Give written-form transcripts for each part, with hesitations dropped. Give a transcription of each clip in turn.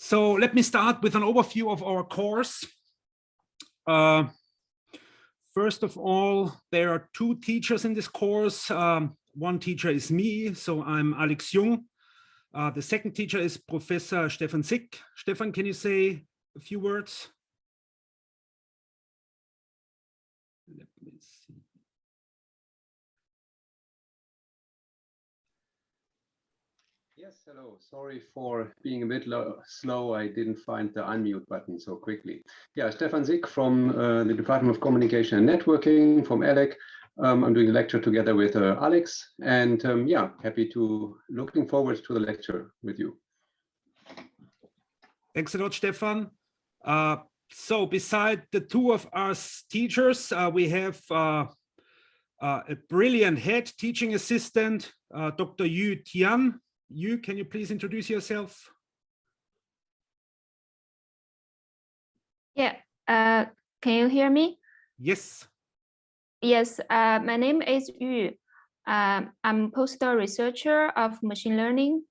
So let me start with an overview of our course. First of all, there are two teachers in this course. One teacher is me, so I'm Alex Jung. The second teacher is Professor Stefan Sick. Stefan, can you say a few words? Let me see. Yes, hello. Sorry for being a bit slow. I didn't find the unmute button so quickly. Yeah, Stefan Sick from the Department of Communication and Networking from ELEC. I'm doing a lecture together with Alex, and yeah, looking forward to the lecture with you. Thanks a lot, Stefan. So beside the two of us teachers, we have a brilliant head teaching assistant, Dr. Yu Tian. Yu, can you please introduce yourself? Yeah, can you hear me? Yes. Yes, my name is Yu. I'm postdoc researcher of machine learning.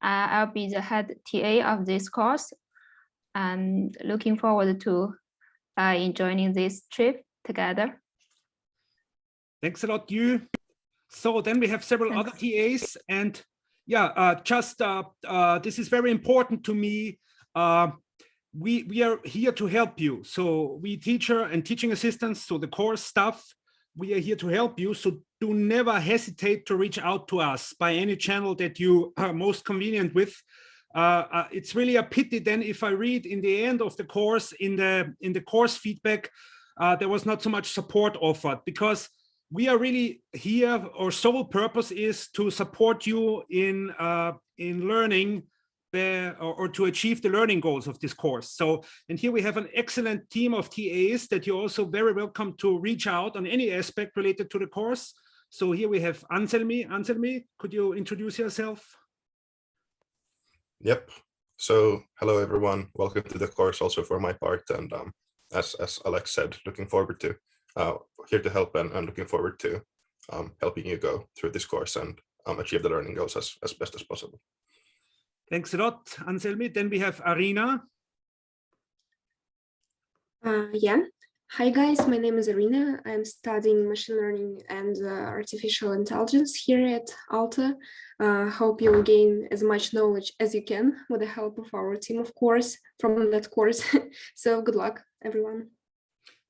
I'll be the head TA of this course and looking forward to joining this trip together. Thanks a lot, Yu. So then we have several other TAs, and yeah, this is very important to me. We are here to help you. So we teacher and teaching assistants, so the course staff, we are here to help you. So do never hesitate to reach out to us by any channel that you are most convenient with. It's really a pity then if I read in the end of the course, in the course feedback, there was not so much support offered, because we are really here, our sole purpose is to support you in learning or to achieve the learning goals of this course. So, and here we have an excellent team of TAs that you're also very welcome to reach out on any aspect related to the course. So here we have Anselmi. Anselmi, could you introduce yourself? Yep. So hello, everyone. Welcome to the course also for my part. And as Alex said, looking forward to here to help and looking forward to helping you go through this course and achieve the learning goals as best as possible. Thanks a lot, Anselmi. Then we have Arina. Yeah. Hi, guys. My name is Arina. I'm studying machine learning and artificial intelligence here at Alta. Hope you will gain as much knowledge as you can with the help of our team, of course, from that course. So good luck, everyone.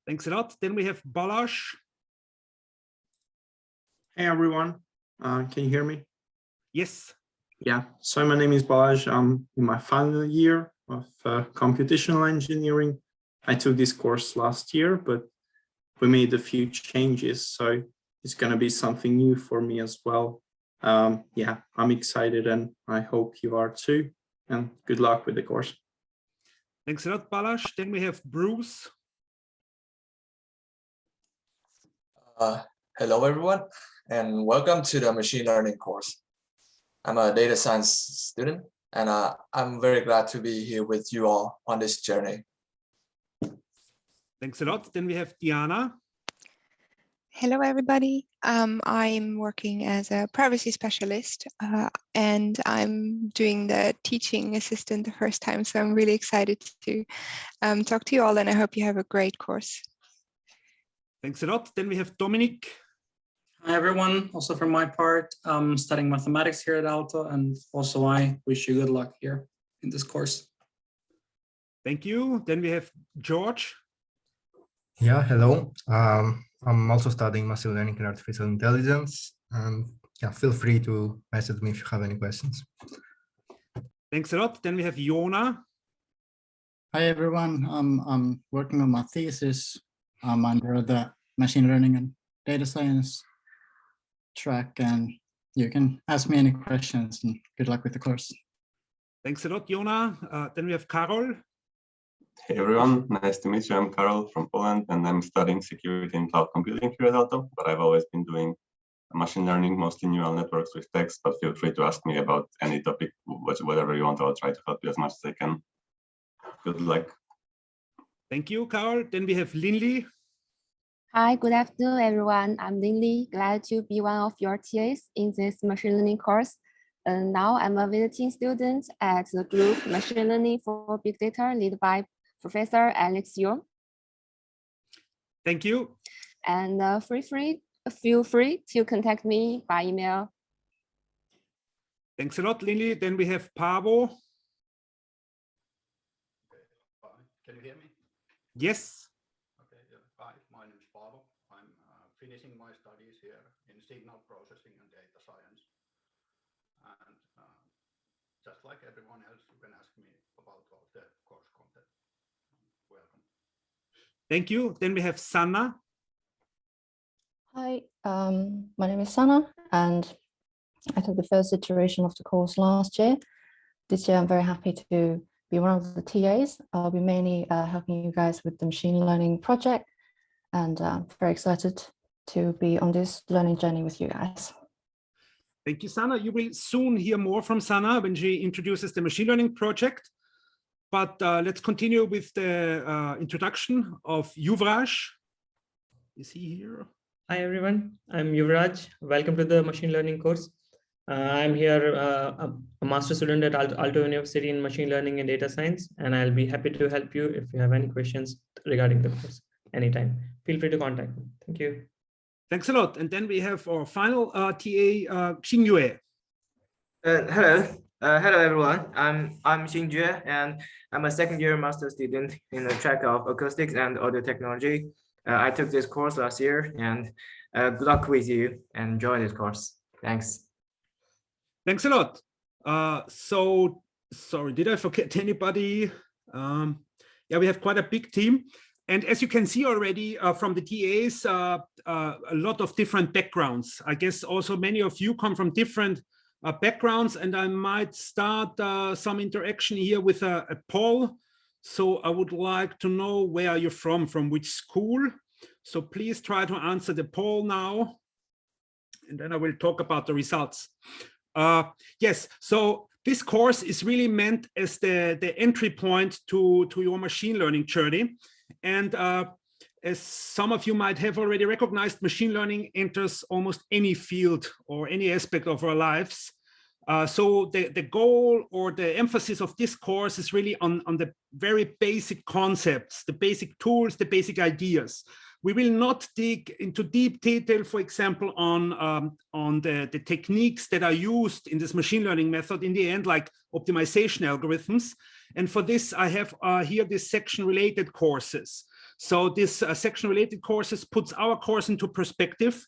Thanks a lot. Then we have Balázs. Hey, everyone. Can you hear me? Yes. Yeah, so my name is Balázs. I'm in my final year of computational engineering. I took this course last year, but we made a few changes, so it's going to be something new for me as well. Yeah, I'm excited and I hope you are too. And good luck with the course. Thanks a lot, Balázs. Then we have Bruce. Hello, everyone, and welcome to the machine learning course. I'm a data science student, and I'm very glad to be here with you all on this journey. Thanks a lot. Then we have Diana. Hello, everybody. I'm working as a privacy specialist, and I'm doing the teaching assistant the first time, so I'm really excited to talk to you all, and I hope you have a great course. Thanks a lot. Then we have Dominic. Hi, everyone. Also from my part, I'm studying mathematics here at Alta, and also I wish you good luck here in this course. Thank you. Then we have George. Yeah, hello. I'm also studying machine learning and artificial intelligence. And yeah, feel free to message me if you have any questions. Thanks a lot. Then we have Jona. Hi, everyone. I'm working on my thesis. I'm under the machine learning and data science track, and you can ask me any questions, and good luck with the course. Thanks a lot, Jona. Then we have Karol. Hey everyone, nice to meet you. I'm Karol from Poland, and I'm studying security and cloud computing here at Alta, but I've always been doing machine learning, mostly neural networks with text, but feel free to ask me about any topic, whatever you want. I'll try to help you as much as I can. Good luck. Thank you, Karol. Then we have Linli. Hi, good afternoon, everyone. I'm Linli. Glad to be one of your TAs in this machine learning course. Now I'm a visiting student at the group Machine Learning for Big Data, led by Professor Alex Yong. Thank you. And feel free to contact me by email. Thanks a lot, Lily. Then we have Paavo. Can you hear me? Yes. Okay. Hi, my name is Paavo. I'm finishing my studies here in signal processing and data science. And just like everyone else, you can ask me about all the course content. Welcome. Thank you. Then we have Sanna. Hi, my name is Sanna, and I took the first iteration of the course last year. This year, I'm very happy to be one of the TAs. I'll be mainly helping you guys with the machine learning project, and I'm very excited to be on this learning journey with you guys. Thank you, Sanna. You will soon hear more from Sanna when she introduces the machine learning project. But let's continue with the introduction of Yuvraj. Is he here? Hi everyone, I'm Yuvraj. Welcome to the machine learning course. I'm here a master student at Aalto University in machine learning and data science, and I'll be happy to help you if you have any questions regarding the course anytime. Feel free to contact me. Thank you. Thanks a lot. And then we have our final TA, Xingyue. Hello everyone. I'm Xingyue, and I'm a second-year master student in the track of acoustics and audio technology. I took this course last year, and good luck with you and enjoy this course. Thanks. Thanks a lot. So sorry, did I forget anybody? Yeah, we have quite a big team. And as you can see already from the TAs, a lot of different backgrounds. I guess also many of you come from different backgrounds, and I might start some interaction here with a poll. So I would like to know where you're from which school. So please try to answer the poll now, and then I will talk about the results. Yes, so this course is really meant as the entry point to your machine learning journey. And as some of you might have already recognized, machine learning enters almost any field or any aspect of our lives. So the goal or the emphasis of this course is really on the very basic concepts, the basic tools, the basic ideas. We will not dig into deep detail, for example, on the techniques that are used in this machine learning method in the end, like optimization algorithms. And for this, I have here this section related courses. So this section related courses puts our course into perspective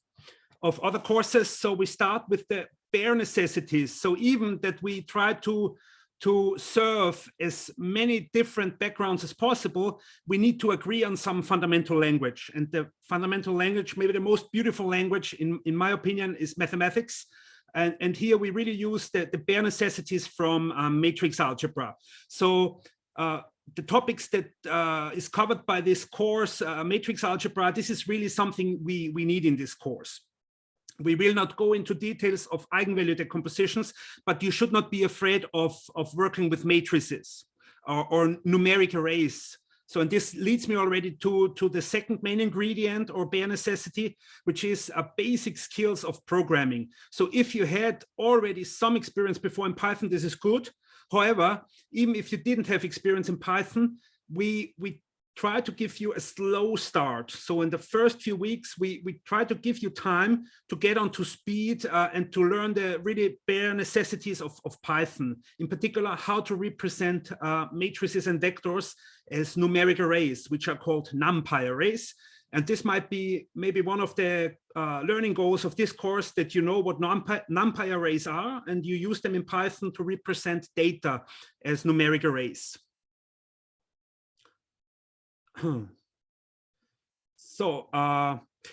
of other courses. So we start with the bare necessities. So even that we try to serve as many different backgrounds as possible, we need to agree on some fundamental language. And the fundamental language, maybe the most beautiful language in my opinion, is mathematics. And here we really use the bare necessities from matrix algebra. So the topics that is covered by this course, matrix algebra, this is really something we need in this course. We will not go into details of eigenvalue decompositions, but you should not be afraid of working with matrices or numeric arrays. So, and this leads me already to the second main ingredient or bare necessity, which is basic skills of programming. So if you had already some experience before in Python, this is good. However, even if you didn't have experience in Python, we try to give you a slow start. So in the first few weeks, we try to give you time to get onto speed and to learn the really bare necessities of Python. In particular, how to represent matrices and vectors as numeric arrays, which are called NumPy arrays. And this might be maybe one of the learning goals of this course, that you know what NumPy arrays are, and you use them in Python to represent data as numeric arrays. So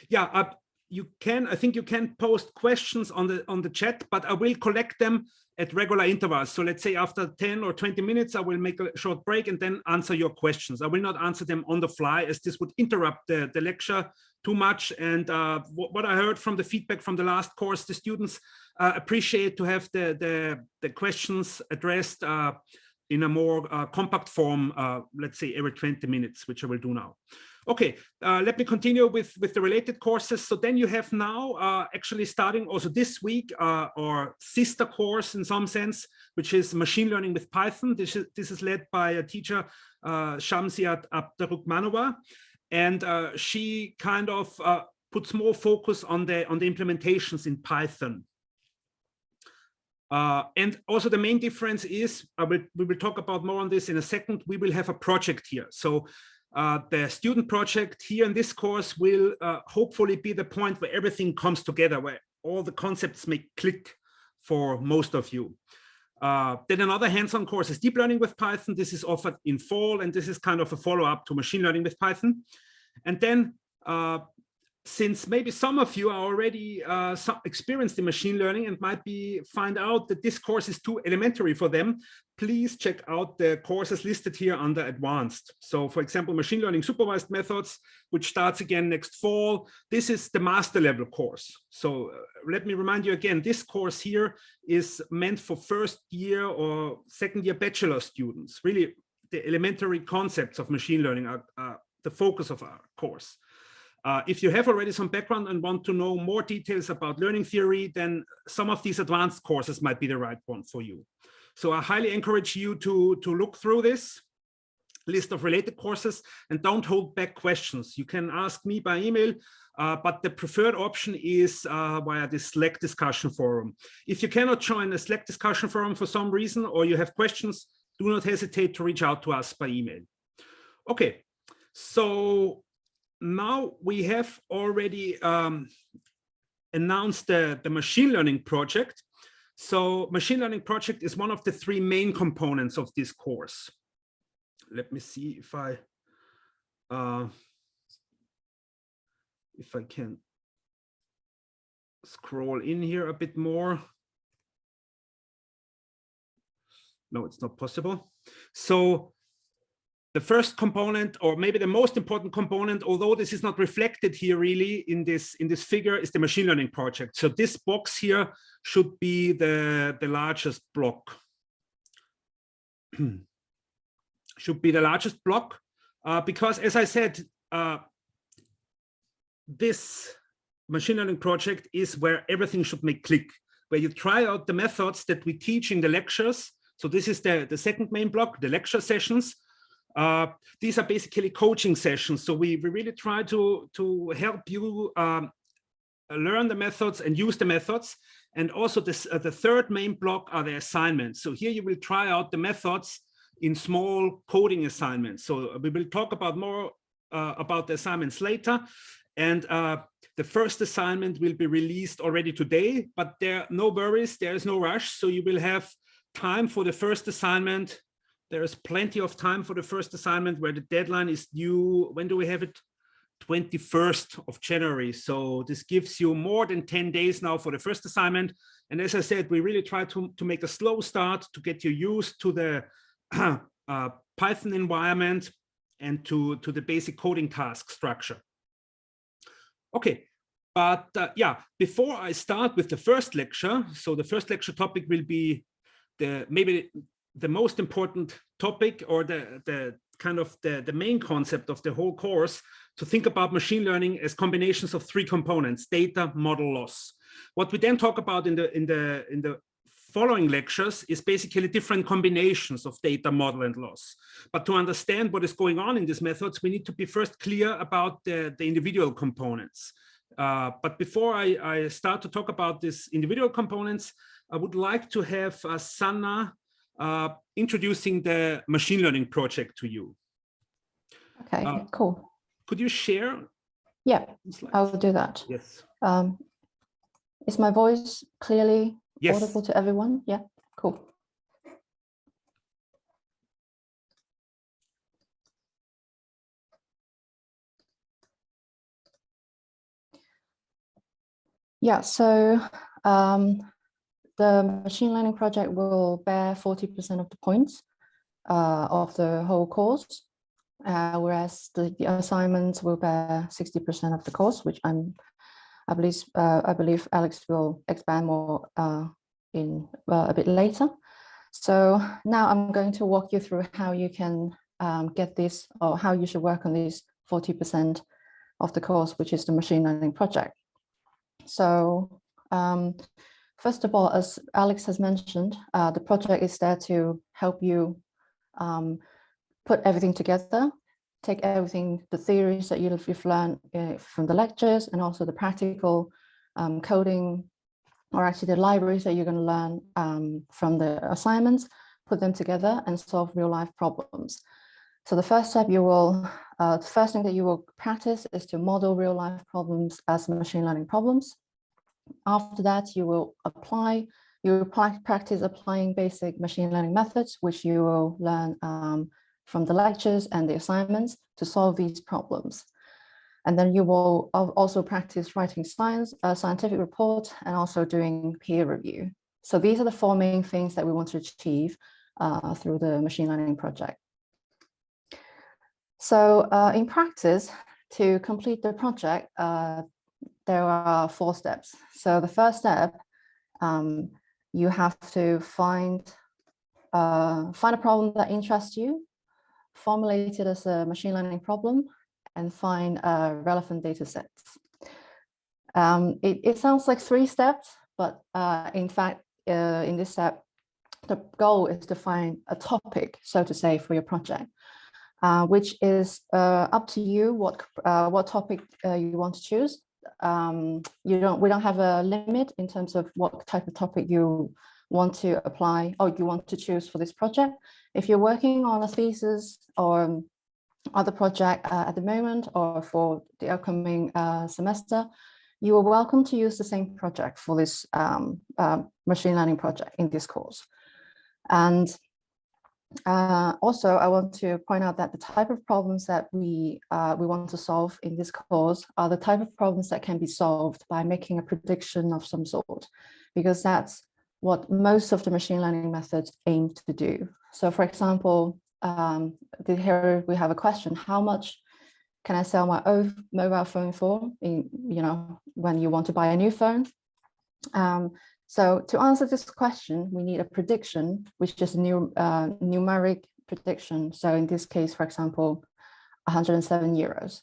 yeah, I think you can post questions on the chat, but I will collect them at regular intervals. So let's say after 10 or 20 minutes, I will make a short break and then answer your questions. I will not answer them on the fly, as this would interrupt the lecture too much. And what I heard from the feedback from the last course, the students appreciate to have the questions addressed in a more compact form, let's say every 20 minutes, which I will do now. Okay, let me continue with the related courses. So then you have now actually starting also this week our sister course in some sense, which is machine learning with Python. This is led by a teacher, Shamsiat Abdarukmanova, and she kind of puts more focus on the implementations in Python. And also the main difference is, we will talk about more on this in a second, we will have a project here. So the student project here in this course will hopefully be the point where everything comes together, where all the concepts may click for most of you. Then another hands-on course is deep learning with Python. This is offered in fall, and this is kind of a follow-up to machine learning with Python. And then since maybe some of you are already experienced in machine learning and might find out that this course is too elementary for them, please check out the courses listed here under advanced. So for example, machine learning supervised methods, which starts again next fall. This is the master level course. So let me remind you again, this course here is meant for first year or second year bachelor students. Really, the elementary concepts of machine learning are the focus of our course. If you have already some background and want to know more details about learning theory, then some of these advanced courses might be the right one for you. So I highly encourage you to look through this list of related courses and don't hold back questions. You can ask me by email, but the preferred option is via the Slack discussion forum. If you cannot join the Slack discussion forum for some reason, or you have questions, do not hesitate to reach out to us by email. Okay, so now we have already announced the machine learning project. So machine learning project is one of the three main components of this course. Let me see if I can scroll in here a bit more. No, it's not possible. So the first component, or maybe the most important component, although this is not reflected here really in this figure, is the machine learning project. So this box here should be the largest block. Should be the largest block because, as I said, this machine learning project is where everything should make click, where you try out the methods that we teach in the lectures. So this is the second main block, the lecture sessions. These are basically coaching sessions. So we really try to help you learn the methods and use the methods. And also the third main block are the assignments. So here you will try out the methods in small coding assignments. So we will talk about more about the assignments later. And the first assignment will be released already today, but no worries, there is no rush. So you will have time for the first assignment. There is plenty of time for the first assignment where the deadline is due. When do we have it? 21st of January. So this gives you more than 10 days now for the first assignment. And as I said, we really try to make a slow start to get you used to the Python environment and to the basic coding task structure. Okay, but yeah, before I start with the first lecture, so the first lecture topic will be maybe the most important topic, or the kind of the main concept of the whole course, to think about machine learning as combinations of three components: data, model, loss. What we then talk about in the following lectures is basically different combinations of data, model, and loss. But to understand what is going on in these methods, we need to be first clear about the individual components. But before I start to talk about these individual components, I would like to have Sanna introducing the machine learning project to you. Okay, cool. Could you share? Yeah, I will do that. Yes. Is my voice clearly yes. audible to everyone? Yeah, cool. Yeah, so the machine learning project will bear 40% of the points of the whole course, whereas the assignments will bear 60% of the course, which I believe Alex will expand more in a bit later. So now I'm going to walk you through how you can get this, or how you should work on these 40% of the course, which is the machine learning project. So first of all, as Alex has mentioned, the project is there to help you put everything together, take everything, the theories that you've learned from the lectures and also the practical coding, or actually the libraries that you're going to learn from the assignments, put them together and solve real life problems. So the first step the first thing that you will practice is to model real life problems as machine learning problems. After that, you will practice applying basic machine learning methods, which you will learn from the lectures and the assignments to solve these problems. And then you will also practice writing scientific report and also doing peer review. So these are the four main things that we want to achieve through the machine learning project. So in practice, to complete the project, there are 4 steps. So the first step, you have to find a problem that interests you, formulate it as a machine learning problem, and find relevant data sets. It sounds like 3 steps, but in fact, in this step, the goal is to find a topic, so to say, for your project, which is up to you what topic you want to choose. We don't have a limit in terms of what type of topic you want to apply or you want to choose for this project. If you're working on a thesis or other project at the moment or for the upcoming semester, you are welcome to use the same project for this machine learning project in this course. And also, I want to point out that the type of problems that we want to solve in this course are the type of problems that can be solved by making a prediction of some sort, because that's what most of the machine learning methods aim to do. So for example, here we have a question: how much can I sell my old mobile phone for when you want to buy a new phone? So to answer this question, we need a prediction, which is a numeric prediction. So in this case, for example, 107 euros.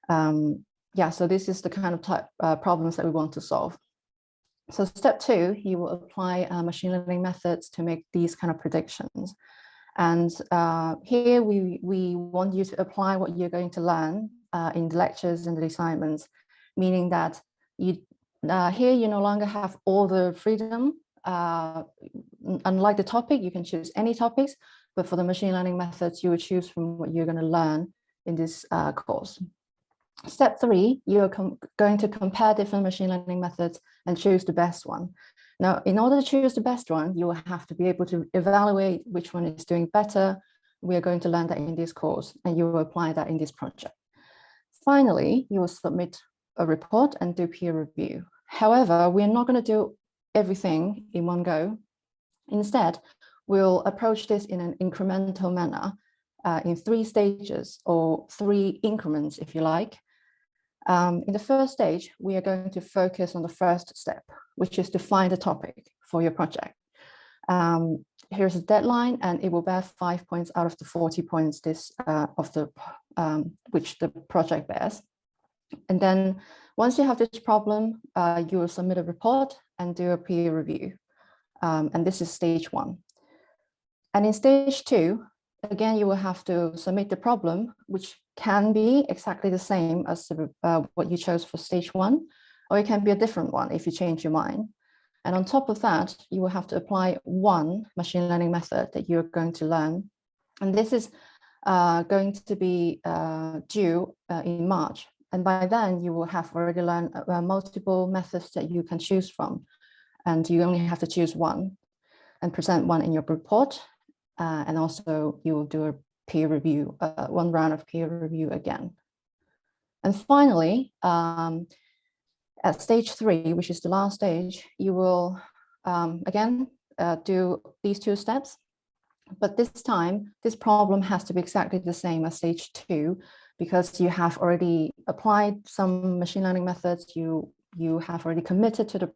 So this is the kind of problems that we want to solve. So step 2, you will apply machine learning methods to make these kind of predictions. And here we want you to apply what you're going to learn in the lectures and the assignments, meaning that here you no longer have all the freedom. Unlike the topic, you can choose any topics, but for the machine learning methods, you will choose from what you're going to learn in this course. Step 3, you're going to compare different machine learning methods and choose the best one. Now, in order to choose the best one, you will have to be able to evaluate which one is doing better. We are going to learn that in this course, and you will apply that in this project. Finally, you will submit a report and do peer review. However, we're not going to do everything in one go. Instead, we'll approach this in an incremental manner in 3 stages or 3 increments, if you like. In the first stage, we are going to focus on the first step, which is to find a topic for your project. Here's a deadline, and it will bear 5 points out of the 40 points which the project bears. And then once you have this problem, you will submit a report and do a peer review. And this is stage 1. And in stage 2, again, you will have to submit the problem, which can be exactly the same as what you chose for stage 1, or it can be a different one if you change your mind. And on top of that, you will have to apply one machine learning method that you're going to learn. And this is going to be due in March. And by then, you will have already learned multiple methods that you can choose from. And you only have to choose one and present one in your report. And also, you will do a peer review, 1 round of peer review again. And finally, at stage 3, which is the last stage, you will again do these 2 steps. But this time, this problem has to be exactly the same as stage 2, because you have already applied some machine learning methods, you have already committed to the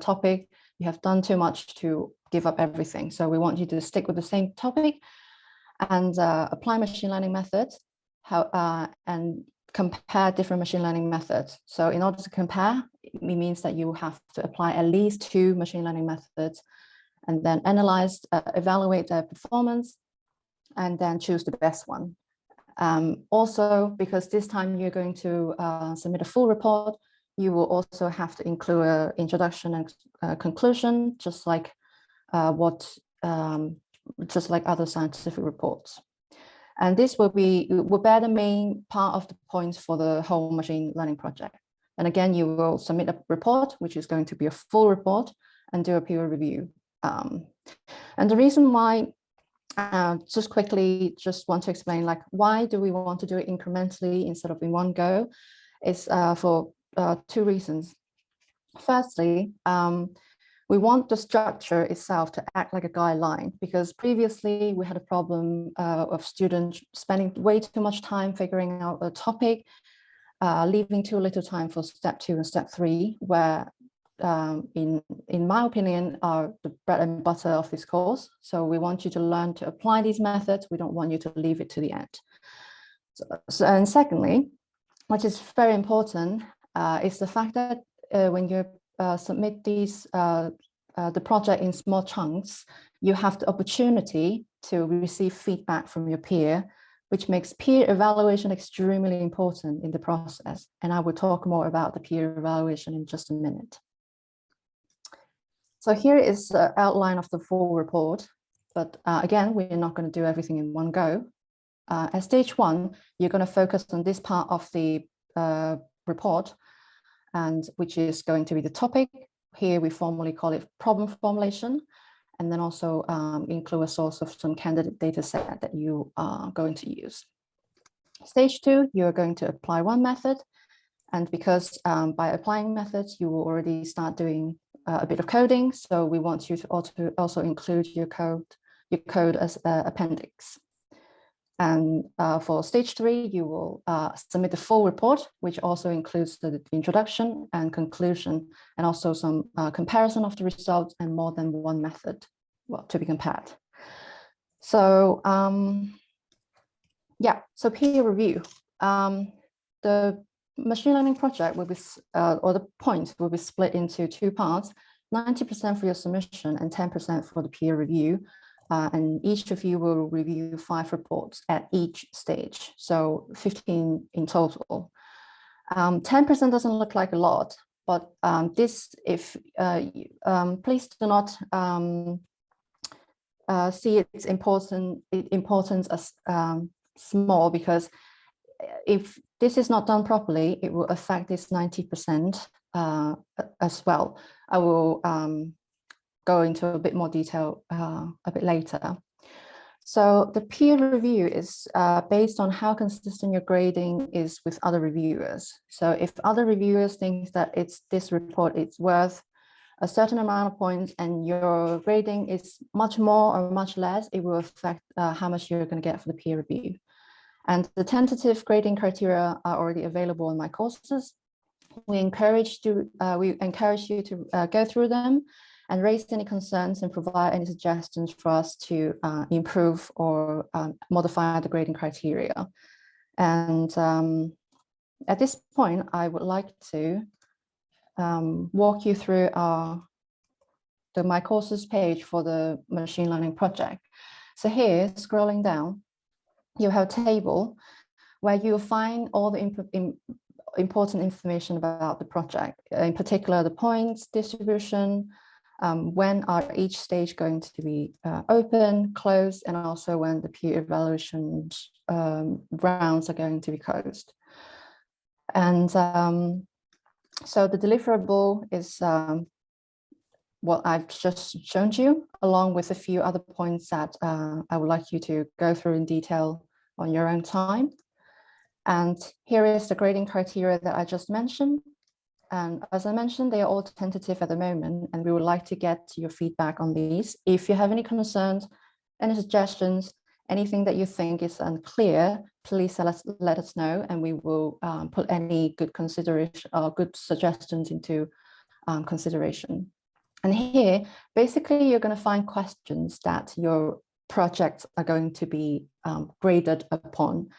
topic, you have done too much to give up everything. So we want you to stick with the same topic and apply machine learning methods. and compare different machine learning methods. So in order to compare, it means that you have to apply at least 2 machine learning methods and then analyze, evaluate their performance, and then choose the best one. Also, because this time you're going to submit a full report, you will also have to include an introduction and conclusion, just like other scientific reports. And this will bear the main part of the points for the whole machine learning project. And again, you will submit a report, which is going to be a full report, and do a peer review. And the reason why, just quickly, just want to explain, like, why do we want to do it incrementally instead of in one go, is for 2 reasons. Firstly, we want the structure itself to act like a guideline, because previously we had a problem of students spending way too much time figuring out a topic, leaving too little time for step 2 and step 3, where in my opinion, are the bread and butter of this course. So we want you to learn to apply these methods. We don't want you to leave it to the end. And secondly, which is very important, is the fact that when you submit the project in small chunks, you have the opportunity to receive feedback from your peer, which makes peer evaluation extremely important in the process. And I will talk more about the peer evaluation in just a minute. So here is the outline of the full report, but again, we're not going to do everything in one go. At stage 1, you're going to focus on this part of the report, and which is going to be the topic. Here we formally call it problem formulation, and then also include a source of some candidate data set that you are going to use. Stage 2, you're going to apply one method, and because by applying methods, you will already start doing a bit of coding. So we want you to also include your code as an appendix. And for stage 3, you will submit the full report, which also includes the introduction and conclusion, and also some comparison of the results and more than one method to be compared. So yeah, so peer review. The machine learning project will be, or the points will be split into 2 parts, 90% for your submission and 10% for the peer review. And each of you will review 5 reports at each stage, so 15 in total. 10% doesn't look like a lot, but please do not see its importance as small, because if this is not done properly, it will affect this 90% as well. I will go into a bit more detail a bit later. So the peer review is based on how consistent your grading is with other reviewers. So if other reviewers think that this report is worth a certain amount of points and your grading is much more or much less, it will affect how much you're going to get for the peer review. And the tentative grading criteria are already available in my courses. We encourage you to go through them and raise any concerns and provide any suggestions for us to improve or modify the grading criteria. And at this point, I would like to walk you through my courses page for the machine learning project. So here, scrolling down, you have a table where you'll find all the important information about the project, in particular the points distribution, when are each stage going to be open, closed, and also when the peer evaluation rounds are going to be closed. And so the deliverable is what I've just shown you, along with a few other points that I would like you to go through in detail on your own time. And here is the grading criteria that I just mentioned. And as I mentioned, they are all tentative at the moment, and we would like to get your feedback on these. If you have any concerns, any suggestions, anything that you think is unclear, please let us know, and we will put any good consideration or good suggestions into consideration. And here, basically, you're going to find questions that your projects are going to be graded upon.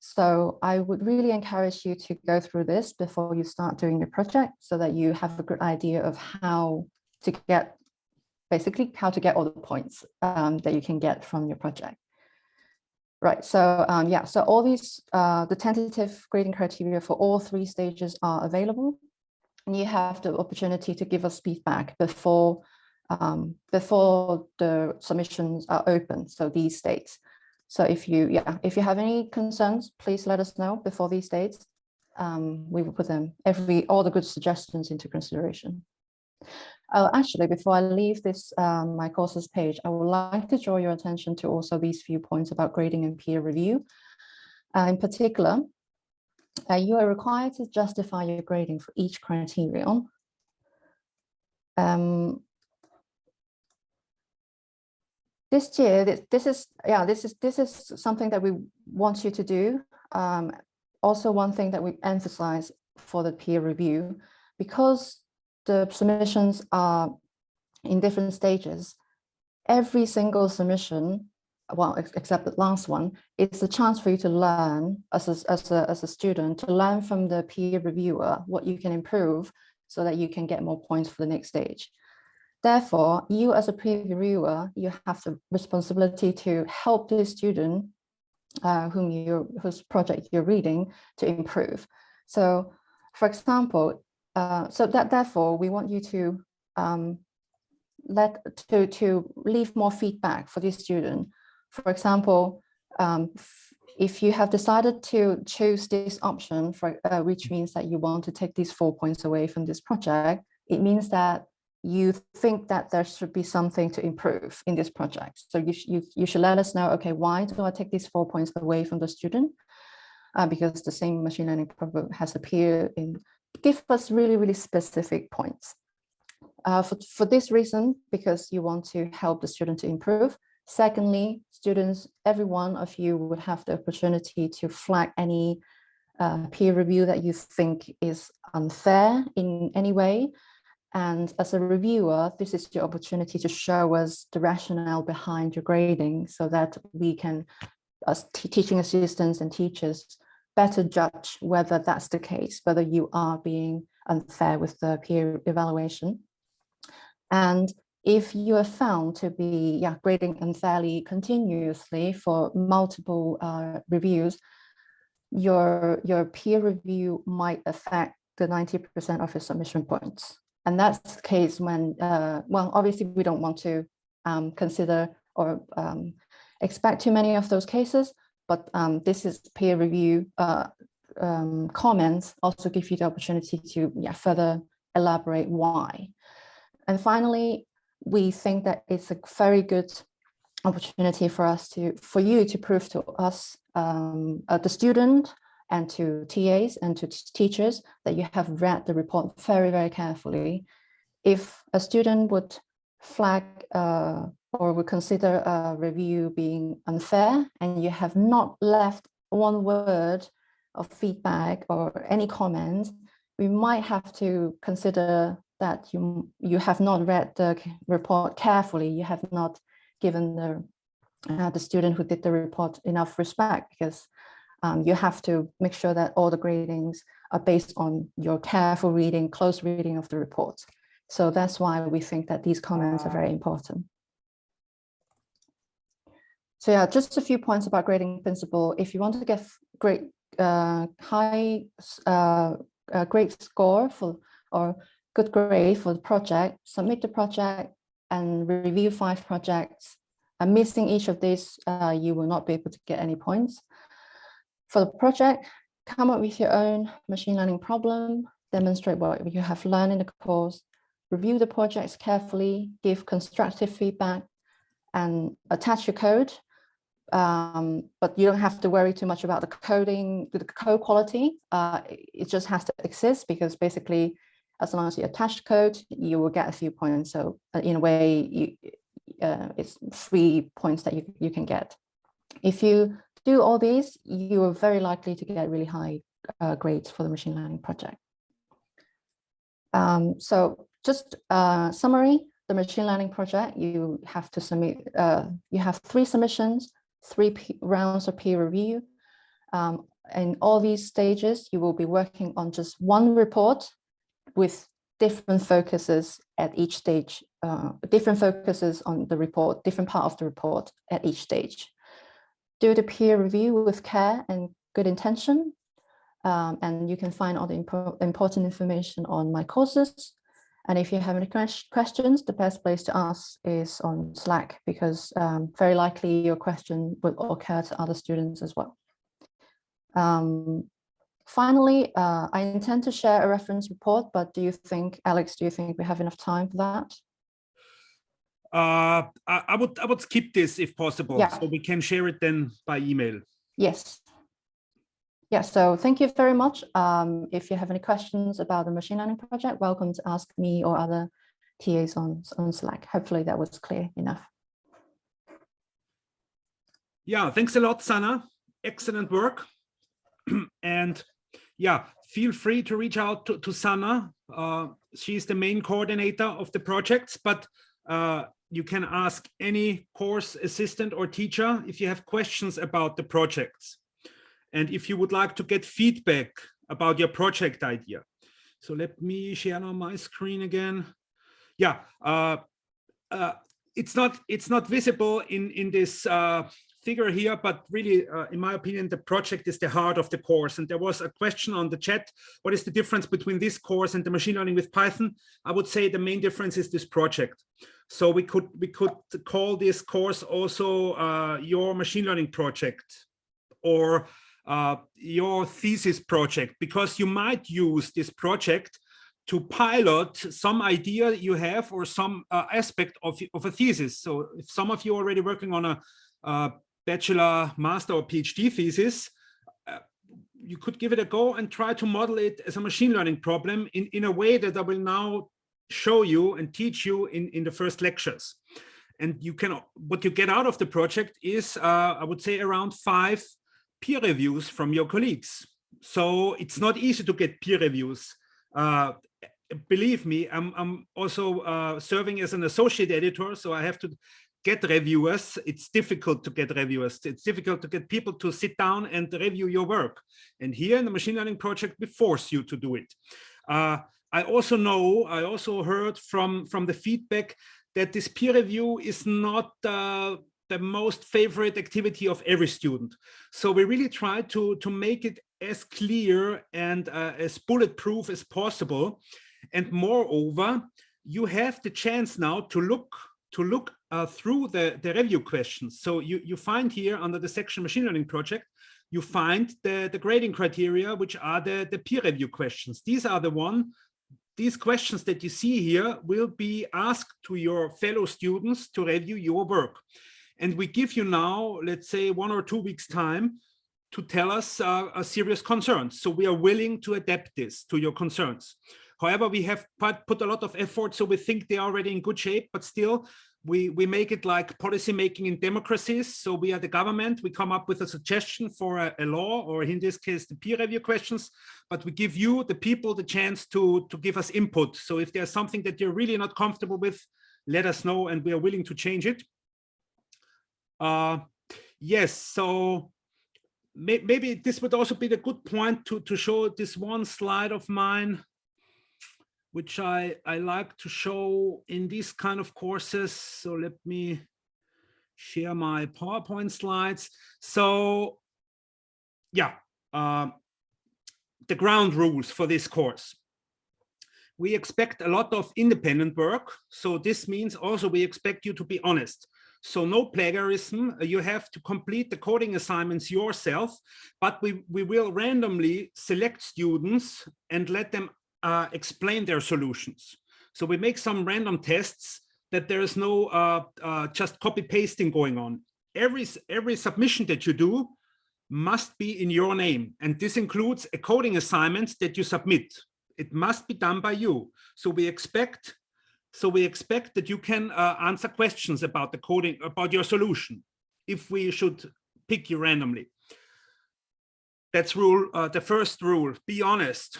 So I would really encourage you to go through this before you start doing your project so that you have a good idea of how to get, basically how to get all the points that you can get from your project. Right, so yeah, so all these, the tentative grading criteria for all 3 stages are available. And you have the opportunity to give us feedback before the submissions are open, so these dates. So if you have any concerns, please let us know before these dates. We will put them all the good suggestions into consideration. Actually, before I leave this my courses page, I would like to draw your attention to also these few points about grading and peer review. In particular, you are required to justify your grading for each criterion. This year, this is something that we want you to do. Also, one thing that we emphasize for the peer review, because the submissions are in different stages, every single submission, well, except the last one, it's a chance for you to learn as a student, to learn from the peer reviewer what you can improve so that you can get more points for the next stage. Therefore, you as a peer reviewer, you have the responsibility to help the student whose project you're reading to improve. So, for example, therefore we want you to leave more feedback for this student. For example, if you have decided to choose this option, which means that you want to take these 4 points away from this project, it means that you think that there should be something to improve in this project. So you should let us know, okay, why do I take these 4 points away from the student? Because the same machine learning problem has appeared in, give us really, really specific points. For this reason, because you want to help the student to improve. Secondly, students, every one of you would have the opportunity to flag any peer review that you think is unfair in any way. And as a reviewer, this is your opportunity to show us the rationale behind your grading so that we can, as teaching assistants and teachers, better judge whether that's the case, whether you are being unfair with the peer evaluation. And if you are found to be grading unfairly continuously for multiple reviews, your peer review might affect the 90% of your submission points. And that's the case when, well, obviously we don't want to consider or expect too many of those cases, but this is peer review comments also give you the opportunity to further elaborate why. And finally, we think that it's a very good opportunity for you to prove to us, the student, and to TAs and to teachers that you have read the report very, very carefully. If a student would flag or would consider a review being unfair and you have not left one word of feedback or any comments, we might have to consider that you have not read the report carefully. You have not given the student who did the report enough respect, because you have to make sure that all the gradings are based on your careful reading, close reading of the report. So that's why we think that these comments are very important. So yeah, just a few points about grading principle. If you want to get great high grade score for or good grade for the project, submit the project and review 5 projects. Missing each of these, you will not be able to get any points. For the project, come up with your own machine learning problem, demonstrate what you have learned in the course, review the projects carefully, give constructive feedback, and attach your code. But you don't have to worry too much about the coding, the code quality. It just has to exist, because basically, as long as you attach code, you will get a few points. So in a way, it's 3 points that you can get. If you do all these, you are very likely to get really high grades for the machine learning project. So just summary, the machine learning project, you have to submit, you have 3 submissions, 3 rounds of peer review. in all these stages, you will be working on just one report with different focuses at each stage, different focuses on the report, different part of the report at each stage. Do the peer review with care and good intention. And you can find all the important information on my courses. And if you have any questions, the best place to ask is on Slack, because very likely your question will occur to other students as well. Finally, I intend to share a reference report, but do you think, Alex, do you think we have enough time for that? I would skip this if possible, yeah. So we can share it then by email. Yes. Yeah, so thank you very much. If you have any questions about the machine learning project, welcome to ask me or other TAs on Slack. Hopefully that was clear enough. Yeah, thanks a lot, Sana. Excellent work. And yeah, feel free to reach out to Sana. She's the main coordinator of the projects, but you can ask any course assistant or teacher if you have questions about the projects. And if you would like to get feedback about your project idea. So let me share now my screen again. Yeah, it's not visible in this figure here, but really, in my opinion, the project is the heart of the course. And there was a question on the chat: what is the difference between this course and the machine learning with Python? I would say the main difference is this project. So we could call this course also your machine learning project, or your thesis project, because you might use this project to pilot some idea you have or some aspect of a thesis. So if some of you are already working on a bachelor, master, or PhD thesis, you could give it a go and try to model it as a machine learning problem in a way that I will now show you and teach you in the first lectures. And you can, what you get out of the project is, I would say, around 5 peer reviews from your colleagues. So it's not easy to get peer reviews. Believe me, I'm also serving as an associate editor, so I have to get reviewers. It's difficult to get reviewers. It's difficult to get people to sit down and review your work. And here in the machine learning project, we force you to do it. I also heard from the feedback that this peer review is not the most favorite activity of every student. So we really try to make it as clear and as bulletproof as possible. And moreover, you have the chance now to look through the review questions. So you find here under the section machine learning project, you find the grading criteria, which are the peer review questions. These questions that you see here will be asked to your fellow students to review your work. And we give you now, let's say, 1 or 2 weeks time to tell us serious concerns. So we are willing to adapt this to your concerns. However, we have put a lot of effort, so we think they're already in good shape, but still we make it like policy making in democracies. So we are the government, we come up with a suggestion for a law, or in this case, the peer review questions, but we give you, the people, the chance to give us input. So if there's something that you're really not comfortable with, let us know and we are willing to change it. Yes, so maybe this would also be the good point to show this one slide of mine, which I like to show in these kind of courses. So let me share my PowerPoint slides. So yeah, the ground rules for this course. We expect a lot of independent work. So this means also we expect you to be honest. So no plagiarism. You have to complete the coding assignments yourself, but we will randomly select students and let them explain their solutions. So we make some random tests that there is no just copy pasting going on. Every submission that you do must be in your name. And this includes a coding assignment that you submit. It must be done by you. So we expect that you can answer questions about the coding, about your solution, if we should pick you randomly. That's the first rule, be honest.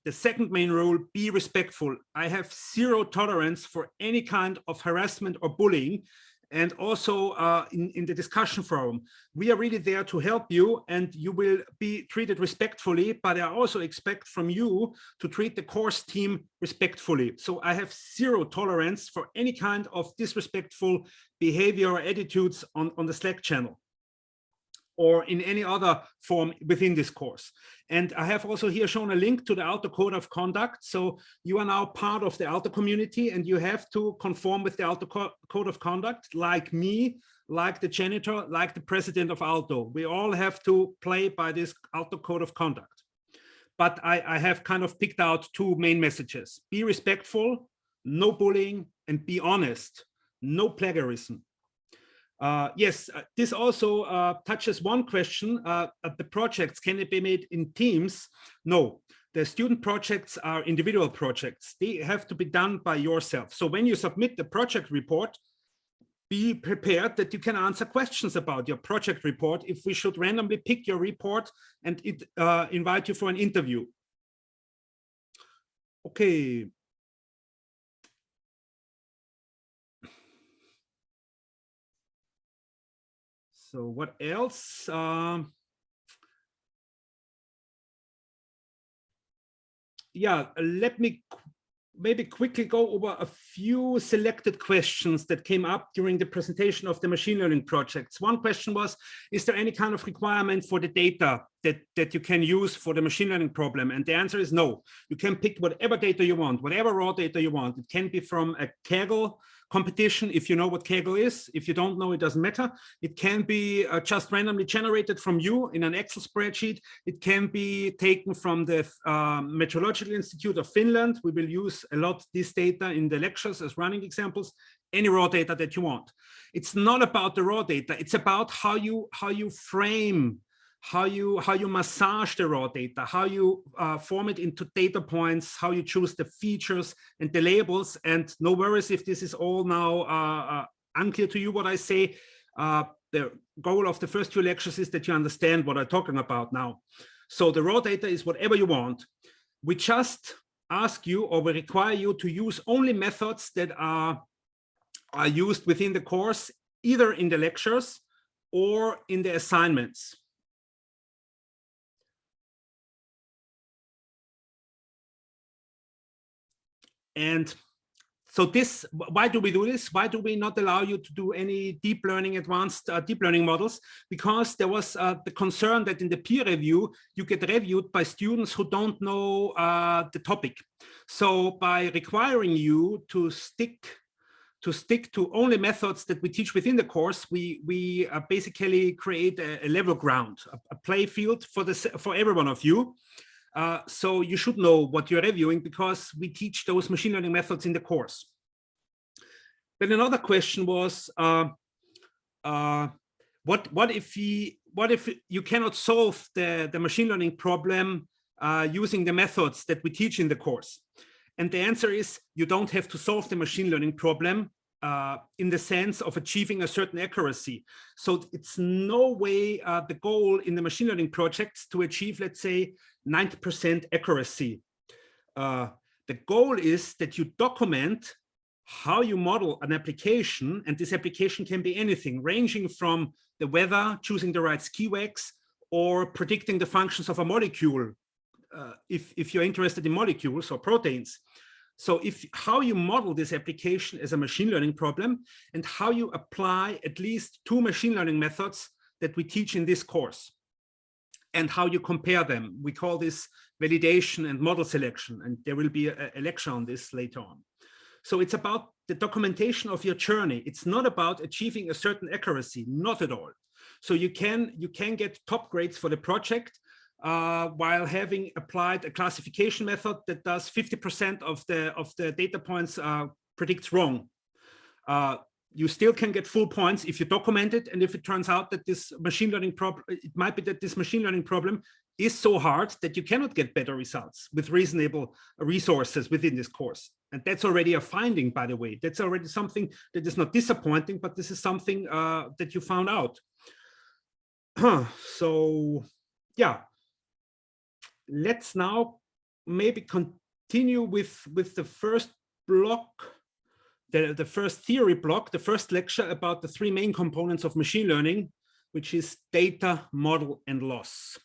The second main rule, be respectful. I have zero tolerance for any kind of harassment or bullying. and also in the discussion forum. We are really there to help you, and you will be treated respectfully, but I also expect from you to treat the course team respectfully. So I have zero tolerance for any kind of disrespectful behavior or attitudes on the Slack channel or in any other form within this course. And I have also here shown a link to the Aalto Code of Conduct. So you are now part of the Aalto community, and you have to conform with the Aalto Code of Conduct, like me, like the janitor, like the president of Aalto. We all have to play by this Aalto Code of Conduct. But I have kind of picked out two main messages. Be respectful, no bullying, and be honest, no plagiarism. Yes, this also touches one question. The projects, can it be made in teams? No, the student projects are individual projects. They have to be done by yourself. So when you submit the project report, be prepared that you can answer questions about your project report if we should randomly pick your report and invite you for an interview. Okay. So what else? Yeah, let me maybe quickly go over a few selected questions that came up during the presentation of the machine learning projects. One question was, is there any kind of requirement for the data that you can use for the machine learning problem? And the answer is no. You can pick whatever data you want, whatever raw data you want. It can be from a Kaggle competition, if you know what Kaggle is. If you don't know, it doesn't matter. It can be just randomly generated from you in an Excel spreadsheet. It can be taken from the Meteorological Institute of Finland. We will use a lot this data in the lectures as running examples. Any raw data that you want. It's not about the raw data. It's about how you frame, how you massage the raw data, how you form it into data points, how you choose the features and the labels. And no worries if this is all now unclear to you what I say. The goal of the first few lectures is that you understand what I'm talking about now. So the raw data is whatever you want. We just ask you, or we require you to use only methods that are used within the course, either in the lectures or in the assignments. And so this, why do we do this? Why do we not allow you to do any deep learning, advanced deep learning models? Because there was the concern that in the peer review, you get reviewed by students who don't know the topic. So by requiring you to stick to only methods that we teach within the course, we basically create a level ground, a play field for every one of you. So you should know what you're reviewing because we teach those machine learning methods in the course. Then another question was, what if you cannot solve the machine learning problem using the methods that we teach in the course? And the answer is you don't have to solve the machine learning problem in the sense of achieving a certain accuracy. So it's no way the goal in the machine learning projects to achieve, let's say, 90% accuracy. The goal is that you document how you model an application, and this application can be anything, ranging from the weather, choosing the right ski wax, or predicting the functions of a molecule, if you're interested in molecules or proteins. So how you model this application as a machine learning problem, and how you apply at least 2 machine learning methods that we teach in this course, and how you compare them. We call this validation and model selection, and there will be a lecture on this later on. So it's about the documentation of your journey. It's not about achieving a certain accuracy, not at all. So you can get top grades for the project while having applied a classification method that does 50% of the data points predicts wrong. You still can get full points if you document it, and if it turns out that this machine learning problem, it might be that this machine learning problem is so hard that you cannot get better results with reasonable resources within this course. And that's already a finding, by the way. That's already something that is not disappointing, but this is something that you found out. So yeah, let's now maybe continue with the first block the first theory block, the first lecture about the three main components of machine learning, which is data, model, and loss.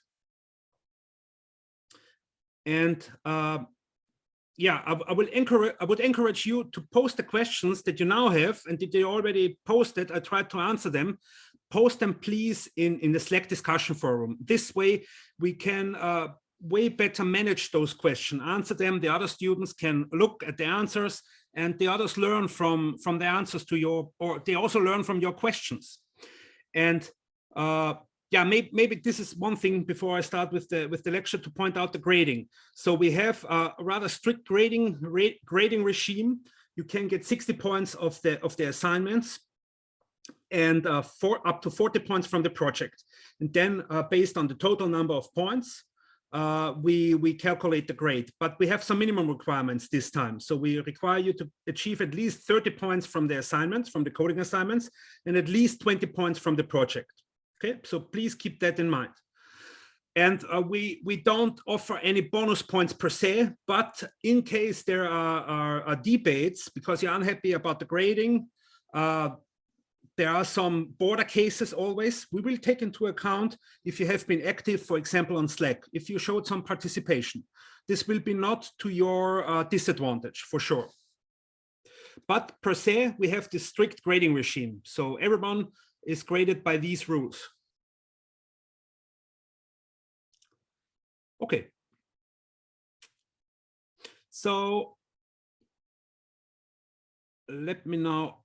And yeah, I would encourage you to post the questions that you now have and that you already posted. I tried to answer them. Post them, please, in the Slack discussion forum. This way, we can way better manage those questions, answer them. The other students can look at the answers, and the others learn from the answers to your, or they also learn from your questions. And yeah, maybe this is one thing before I start with the lecture, to point out the grading. So we have a rather strict grading regime. You can get 60 points of the assignments, and up to 40 points from the project. And then based on the total number of points, we calculate the grade. But we have some minimum requirements this time. So we require you to achieve at least 30 points from the assignments, from the coding assignments, and at least 20 points from the project. Okay, so please keep that in mind. And we don't offer any bonus points per se, but in case there are debates because you're unhappy about the grading, there are some border cases always. We will take into account if you have been active, for example, on Slack, if you showed some participation. This will be not to your disadvantage, for sure. But per se, we have this strict grading regime. So everyone is graded by these rules. Okay. So let me now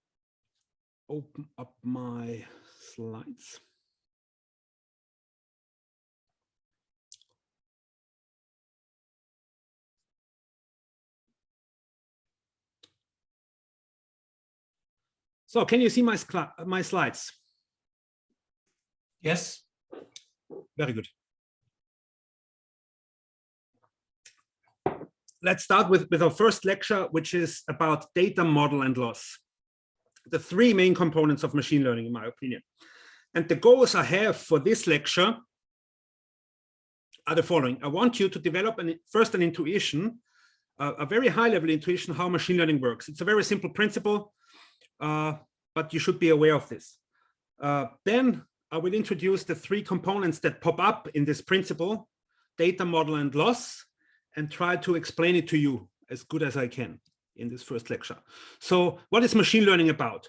open up my slides. So can you see my slides? Yes. Very good. Let's start with our first lecture, which is about data, model, and loss. The three main components of machine learning, in my opinion. And the goals I have for this lecture are the following. I want you to develop first an intuition, a very high-level intuition how machine learning works. It's a very simple principle, but you should be aware of this. Then I will introduce the three components that pop up in this principle, data, model, and loss, and try to explain it to you as good as I can in this first lecture. So what is machine learning about?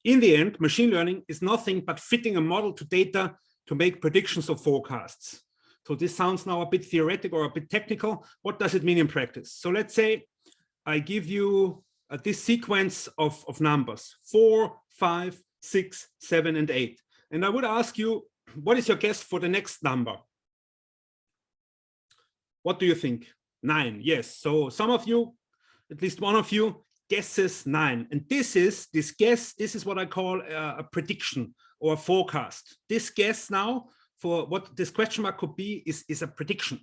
In the end, machine learning is nothing but fitting a model to data to make predictions of forecasts. So this sounds now a bit theoretical or a bit technical. What does it mean in practice? So let's say I give you this sequence of numbers, 4, 5, 6, 7, and 8. And I would ask you, what is your guess for the next number? What do you think? 9, yes. So some of you, at least one of you, guesses 9. And this is what I call a prediction or a forecast. This guess now for what this question mark could be is a prediction.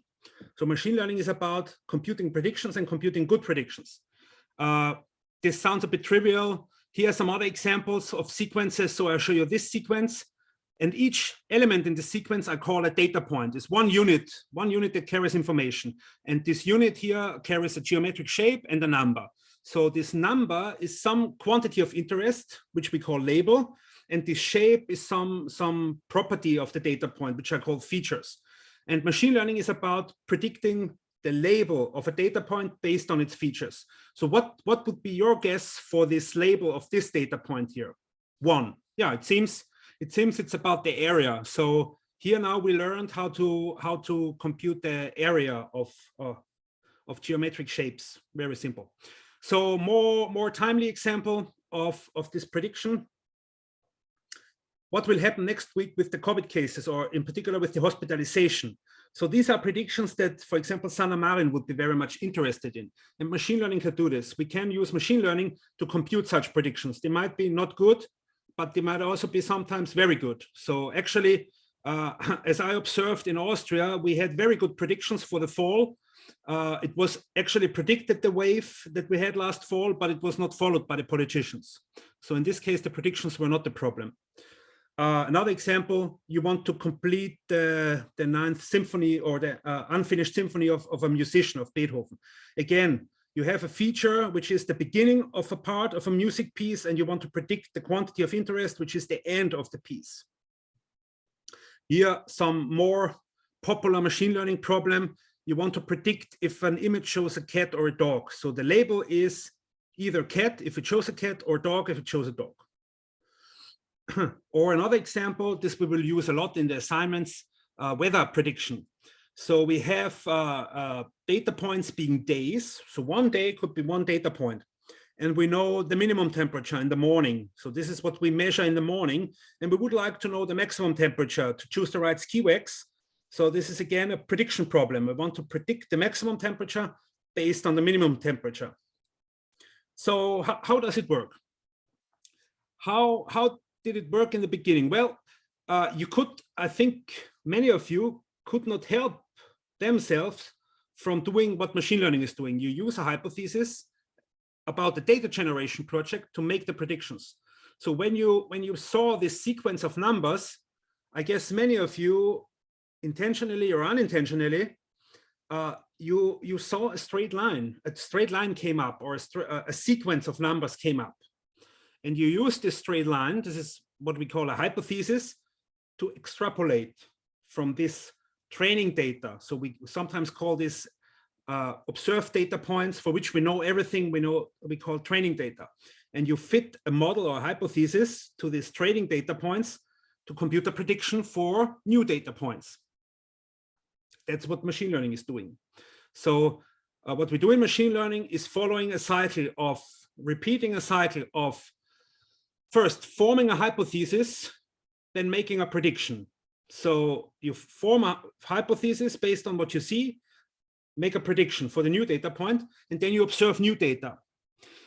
So machine learning is about computing predictions and computing good predictions. This sounds a bit trivial. Here are some other examples of sequences. So I'll show you this sequence. And each element in the sequence I call a data point. It's one unit that carries information. And this unit here carries a geometric shape and a number. So this number is some quantity of interest, which we call label. And this shape is some property of the data point, which I call features. And machine learning is about predicting the label of a data point based on its features. So what would be your guess for this label of this data point here? 1. Yeah, it seems it's about the area. So here now we learned how to compute the area of geometric shapes. Very simple. So more timely example of this prediction. What will happen next week with the COVID cases, or in particular with the hospitalization? So these are predictions that, for example, Sanna Marin would be very much interested in. And machine learning can do this. We can use machine learning to compute such predictions. They might be not good, but they might also be sometimes very good. So actually, as I observed in Austria, we had very good predictions for the fall. It was actually predicted, the wave that we had last fall, but it was not followed by the politicians. So in this case, the predictions were not the problem. Another example, you want to complete the 9th symphony or the unfinished symphony of a musician, of Beethoven. Again, You have a feature which is the beginning of a part of a music piece, and you want to predict the quantity of interest, which is the end of the piece. Here, some more popular machine learning problem. You want to predict if an image shows a cat or a dog. So the label is either cat if it shows a cat, or dog if it shows a dog. Or another example, this we will use a lot in the assignments, weather prediction. So we have data points being days. So one day could be one data point. And we know the minimum temperature in the morning. So this is what we measure in the morning. And we would like to know the maximum temperature to choose the right ski wax. So this is again a prediction problem. We want to predict the maximum temperature based on the minimum temperature. So how does it work? How did it work in the beginning? Well, you could, I think many of you could not help themselves from doing what machine learning is doing. You use a hypothesis about the data generation project to make the predictions. So when you saw this sequence of numbers, I guess many of you intentionally or unintentionally, you saw a straight line. A straight line came up, or a sequence of numbers came up. And you use this straight line, this is what we call a hypothesis, to extrapolate from this training data. So we sometimes call this observed data points for which we know everything we call training data. And you fit a model or a hypothesis to these training data points to compute a prediction for new data points. That's what machine learning is doing. So what we do in machine learning is following a cycle of, repeating a cycle of first forming a hypothesis, then making a prediction. So you form a hypothesis based on what you see, make a prediction for the new data point, and then you observe new data.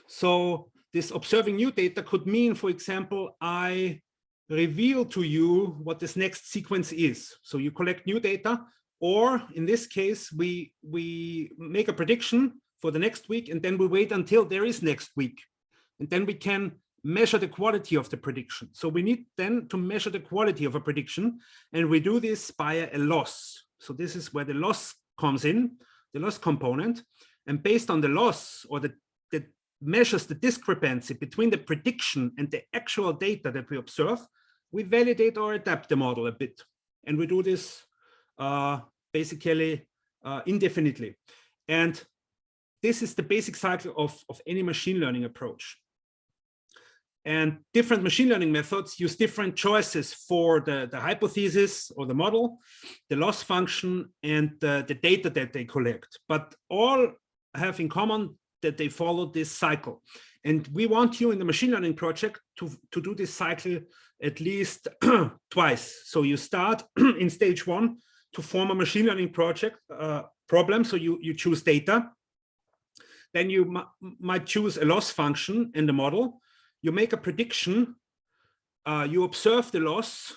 So this observing new data could mean, for example, I reveal to you what this next sequence is. So you collect new data, or in this case, we make a prediction for the next week, and then we wait until there is next week. And then we can measure the quality of the prediction. So we need then to measure the quality of a prediction, and we do this by a loss. So this is where the loss comes in, the loss component. And based on the loss, or that measures the discrepancy between the prediction and the actual data that we observe, we validate or adapt the model a bit. And we do this basically indefinitely. And this is the basic cycle of any machine learning approach. And different machine learning methods use different choices for the hypothesis or the model, the loss function, and the data that they collect. But all have in common that they follow this cycle. And we want you in the machine learning project to do this cycle at least twice. So you start in stage one to form a machine learning project problem. So you choose data. Then you might choose a loss function in the model. You make a prediction, you observe the loss,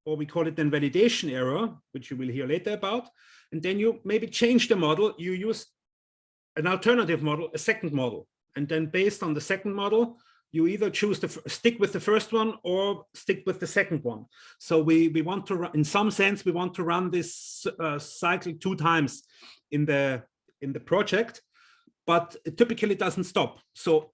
or we call it then validation error, which you will hear later about. And then you maybe change the model. You use an alternative model, a second model. And then based on the second model, you either choose to stick with the first one or stick with the second one. So we want to run, in some sense, we want to run this cycle 2 times in the project, but it typically doesn't stop. So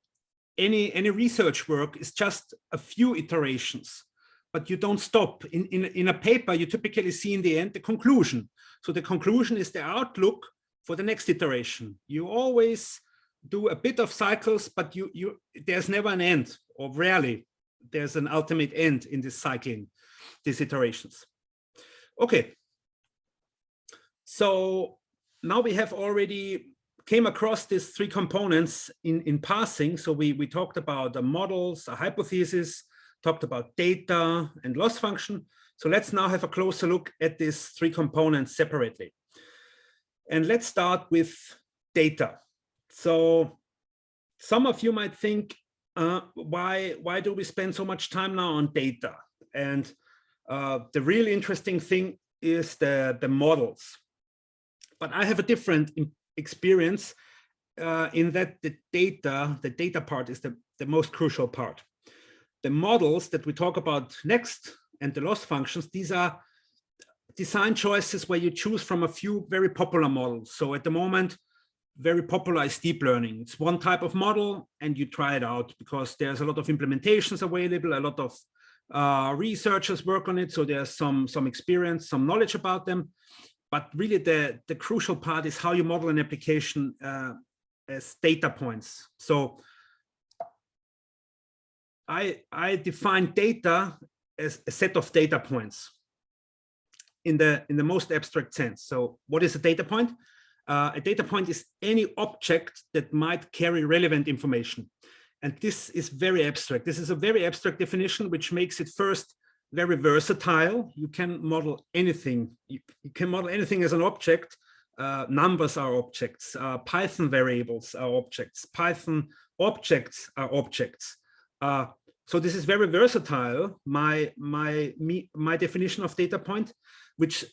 any research work is just a few iterations, but you don't stop. In a paper, you typically see in the end the conclusion. So the conclusion is the outlook for the next iteration. You always do a bit of cycles, but there's never an end, or rarely there's an ultimate end in this cycling, these iterations. Okay. So now we have already came across these 3 components in passing. So we talked about the models, a hypothesis, talked about data and loss function. So let's now have a closer look at these 3 components separately. And let's start with data. So some of you might think, why do we spend so much time now on data? And the really interesting thing is the models. But I have a different experience in that the data part is the most crucial part. The models that we talk about next and the loss functions, these are design choices where you choose from a few very popular models. So at the moment, very popular is deep learning. It's one type of model and you try it out because there's a lot of implementations available, a lot of researchers work on it. So there's some experience, some knowledge about them. But really the crucial part is how you model an application as data points. So I define data as a set of data points in the most abstract sense. So what is a data point? A data point is any object that might carry relevant information. And this is very abstract. This is a very abstract definition, which makes it first very versatile. You can model anything. You can model anything as an object. Numbers are objects. Python variables are objects. Python objects are objects. So this is very versatile, my definition of data point, which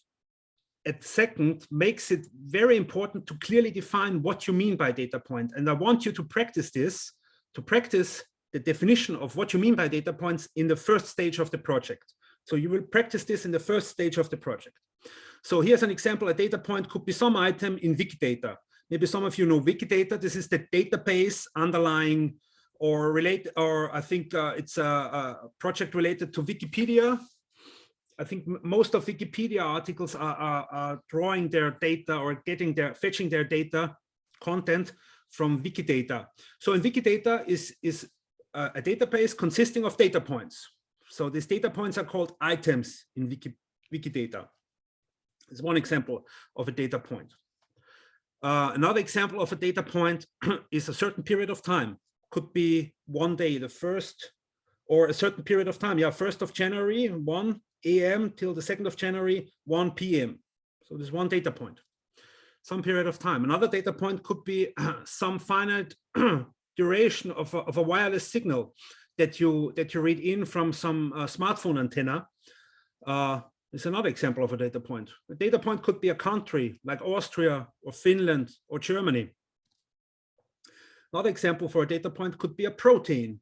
at second makes it very important to clearly define what you mean by data point. And I want you to practice this, to practice the definition of what you mean by data points in the first stage of the project. So you will practice this in the first stage of the project. So here's an example. A data point could be some item in Wikidata. Maybe some of you know Wikidata. This is the database underlying or related, or I think it's a project related to Wikipedia. I think most of Wikipedia articles are drawing their data or fetching their data content from Wikidata. So in Wikidata is a database consisting of data points. So these data points are called items in Wikidata. It's one example of a data point. Another example of a data point is a certain period of time. Could be one day, the first, or a certain period of time. Yeah, 1st of January, 1 a.m. till the 2nd of January, 1 p.m. So there's one data point, some period of time. Another data point could be some finite duration of a wireless signal that you read in from some smartphone antenna. It's another example of a data point. A data point could be a country like Austria or Finland or Germany. Another example for a data point could be a protein.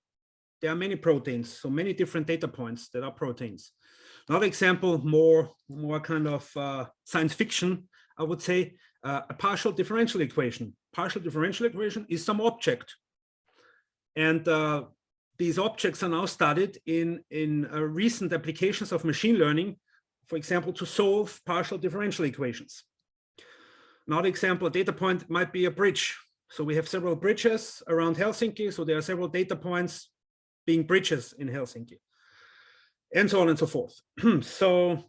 There are many proteins, so many different data points that are proteins. Another example, more kind of science fiction, I would say, a partial differential equation. Partial differential equation is some object. And these objects are now studied in recent applications of machine learning, for example, to solve partial differential equations. Another example, a data point might be a bridge. So we have several bridges around Helsinki. So there are several data points being bridges in Helsinki, and so on and so forth. So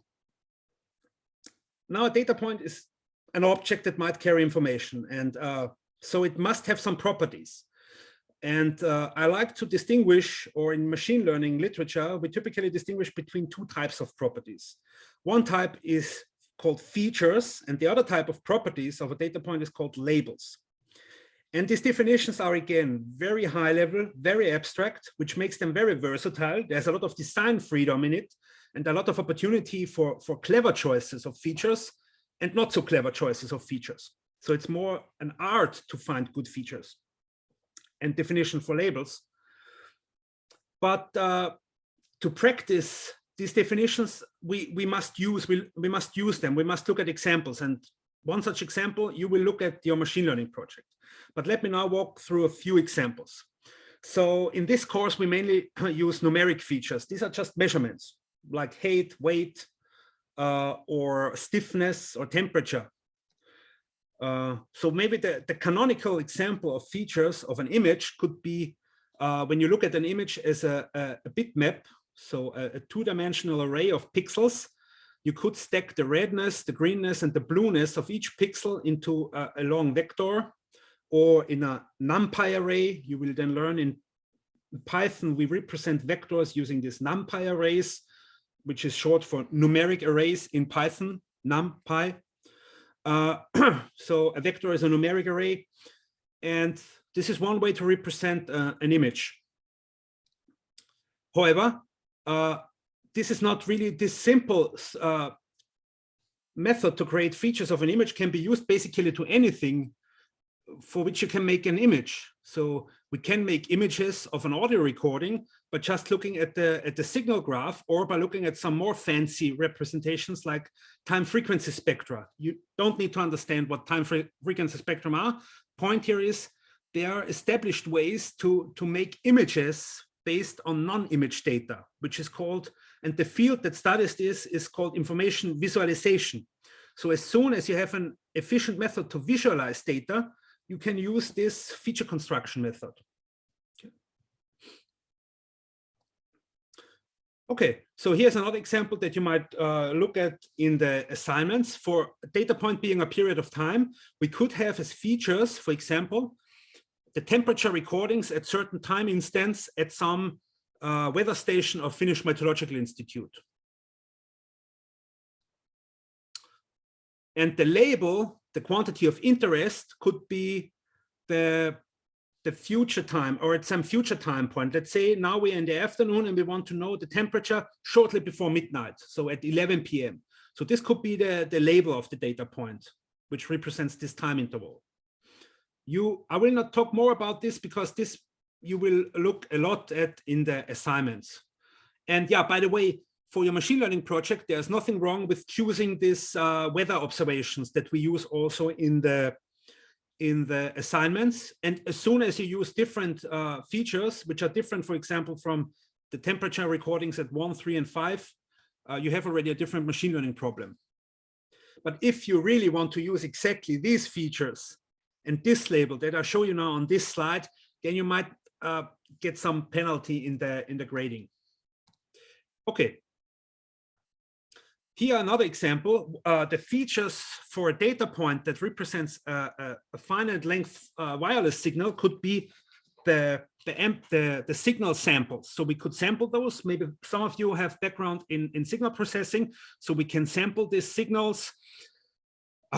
now a data point is an object that might carry information. And so it must have some properties. And I like to distinguish, or in machine learning literature, we typically distinguish between two types of properties. One type is called features, and the other type of properties of a data point is called labels. And these definitions are, again, very high level, very abstract, which makes them very versatile. There's a lot of design freedom in it and a lot of opportunity for clever choices of features and not so clever choices of features. So it's more an art to find good features and definition for labels. But to practice these definitions, we must use them. We must look at examples. And one such example, you will look at your machine learning project. But let me now walk through a few examples. So in this course, we mainly use numeric features. These are just measurements like height, weight, or stiffness or temperature. So maybe the canonical example of features of an image could be when you look at an image as a bitmap, so a two-dimensional array of pixels. You could stack the redness, the greenness, and the blueness of each pixel into a long vector. Or in a NumPy array, you will then learn in Python, we represent vectors using these NumPy arrays, which is short for numeric arrays in Python, NumPy. So a vector is a numeric array. And this is one way to represent an image. However, this is not really this simple method to create features of an image can be used basically to anything for which you can make an image. So we can make images of an audio recording, but just looking at the signal graph, or by looking at some more fancy representations like time frequency spectra. You don't need to understand what time frequency spectrum are. point here is there are established ways to make images based on non-image data, which is called, and the field that studies this is called information visualization. So as soon as you have an efficient method to visualize data, you can use this feature construction method. Okay, so here's another example that you might look at in the assignments. For a data point being a period of time, we could have as features, for example, the temperature recordings at certain time instance at some weather station of Finnish Meteorological Institute. And the label, the quantity of interest, could be the future time, or at some future time point. Let's say now we're in the afternoon and we want to know the temperature shortly before midnight, so at 11 p.m. So this could be the label of the data point, which represents this time interval. I will not talk more about this because this you will look a lot at in the assignments. And yeah, by the way, for your machine learning project, there's nothing wrong with choosing these weather observations that we use also in the assignments. And as soon as you use different features, which are different, for example, from the temperature recordings at 1, 3, and 5, you have already a different machine learning problem. But if you really want to use exactly these features and this label that I show you now on this slide, then you might get some penalty in the grading. Okay. Here another example, the features for a data point that represents a finite length wireless signal could be the signal samples. So we could sample those. Maybe some of you have background in signal processing. So we can sample these signals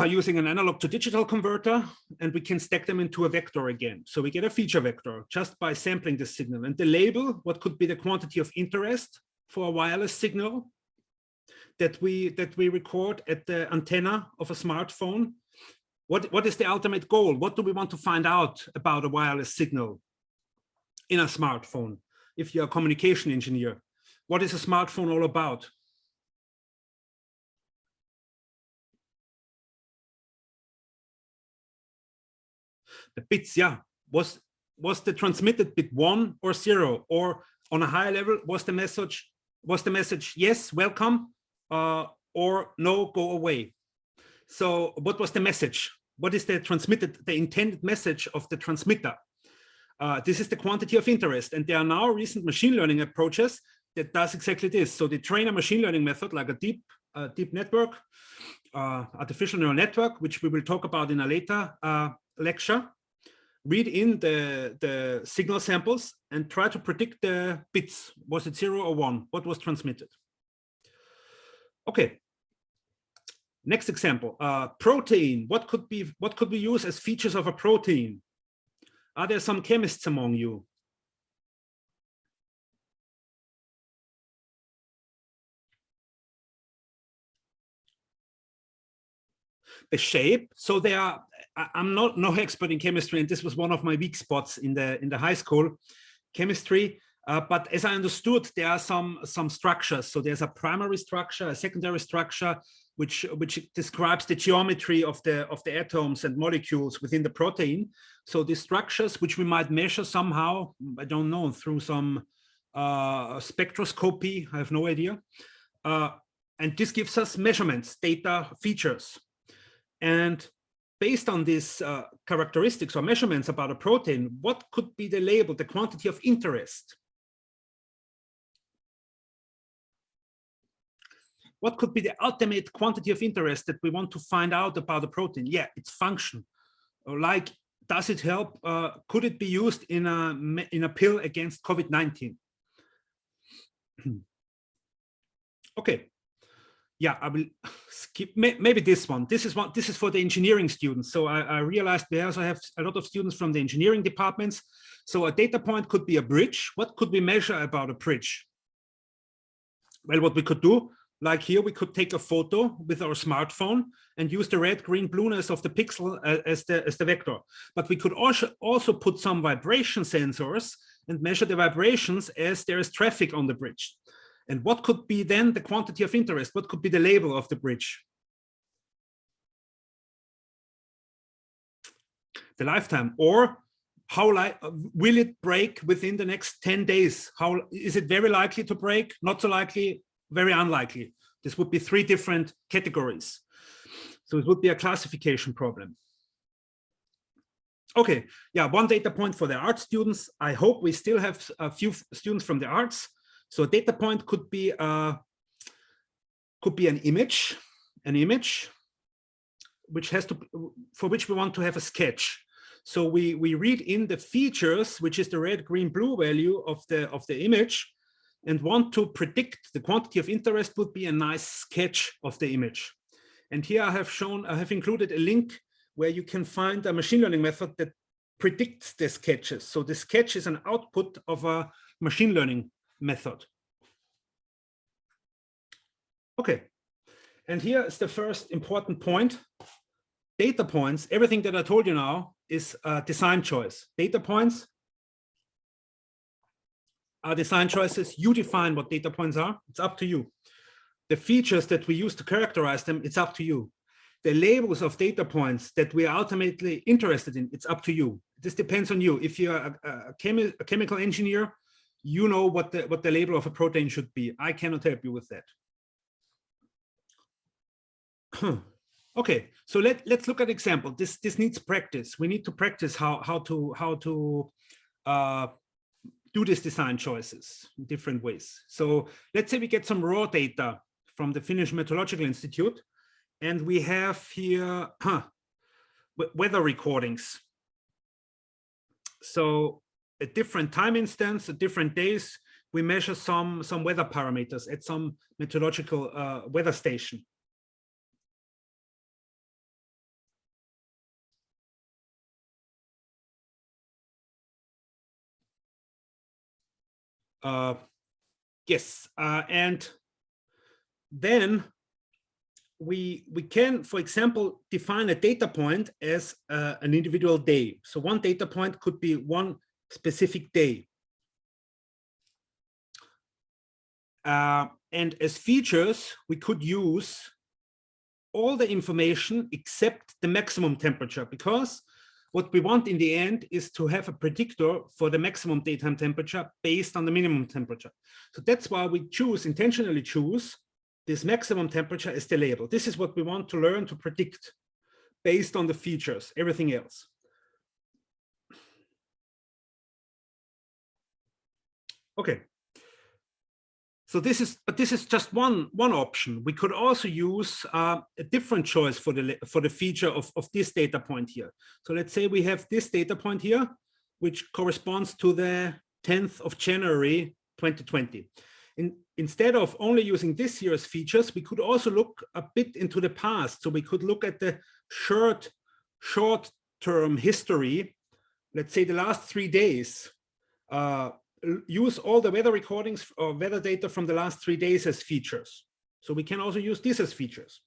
using an analog to digital converter, and we can stack them into a vector again. So we get a feature vector just by sampling the signal. And the label, what could be the quantity of interest for a wireless signal that we record at the antenna of a smartphone. What is the ultimate goal? What do we want to find out about a wireless signal in a smartphone? If you're a communication engineer, what is a smartphone all about? The bits, yeah. Was the transmitted bit 1 or 0? Or on a higher level, was the message yes, welcome? Or no, go away. So what was the message? What is the intended message of the transmitter? This is the quantity of interest. And there are now recent machine learning approaches that does exactly this. So they train a machine learning method like a deep network, artificial neural network, which we will talk about in a later lecture. Read in the signal samples and try to predict the bits. Was it 0 or 1? What was transmitted? Okay. Next example, protein. What could we use as features of a protein? Are there some chemists among you? The shape. So I'm no expert in chemistry, and this was one of my weak spots in the high school chemistry. But as I understood, there are some structures. So there's a primary structure, a secondary structure, which describes the geometry of the atoms and molecules within the protein. So these structures, which we might measure somehow, I don't know, through some spectroscopy, I have no idea. And this gives us measurements, data, features. And based on these characteristics or measurements about a protein, what could be the label, the quantity of interest? What could be the ultimate quantity of interest that we want to find out about the protein? Yeah, its function. Or like, does it help? Could it be used in a pill against COVID-19? Okay. Yeah, I will skip maybe this one. This is for the engineering students. So I realized we also have a lot of students from the engineering departments. So a data point could be a bridge. What could we measure about a bridge? Well, what we could do, like here, we could take a photo with our smartphone and use the red, green, blueness of the pixel as the vector. But we could also put some vibration sensors and measure the vibrations as there is traffic on the bridge. And what could be then the quantity of interest? What could be the label of the bridge? the lifetime, or will it break within the next 10 days? How is it very likely to break? Not so likely, very unlikely. This would be 3 different categories. So it would be a classification problem. Okay, yeah, 1 data point for the art students. I hope we still have a few students from the arts. So a data point could be an image, which has to, for which we want to have a sketch. So we read in the features, which is the red, green, blue value of the image, and want to predict the quantity of interest would be a nice sketch of the image. And here I have included a link where you can find a machine learning method that predicts the sketches. So the sketch is an output of a machine learning method. Okay, and here is the first important point. Data points, everything that I told you now is a design choice. Data points are design choices. You define what data points are. It's up to you. The features that we use to characterize them, it's up to you. The labels of data points that we are ultimately interested in, it's up to you. This depends on you. If you're a chemical engineer, you know what the label of a protein should be. I cannot help you with that. Okay, so let's look at example. This needs practice. We need to practice how to do these design choices in different ways. So let's say we get some raw data from the Finnish Meteorological Institute, and we have here weather recordings. So at different time instance, at different days, we measure some weather parameters at some meteorological weather station. Yes, and then we can, for example, define a data point as an individual day. So one data point could be one specific day. And as features, we could use all the information except the maximum temperature, because what we want in the end is to have a predictor for the maximum daytime temperature based on the minimum temperature. So that's why we intentionally choose this maximum temperature as the label. This is what we want to learn to predict based on the features, everything else. Okay. So this is just one option. We could also use a different choice for the feature of this data point here. So let's say we have this data point here, which corresponds to the 10th of January 2020. Instead of only using this year's features, we could also look a bit into the past. So we could look at the short-term history. Let's say the last 3 days. Use all the weather recordings or weather data from the last 3 days as features. So we can also use this as features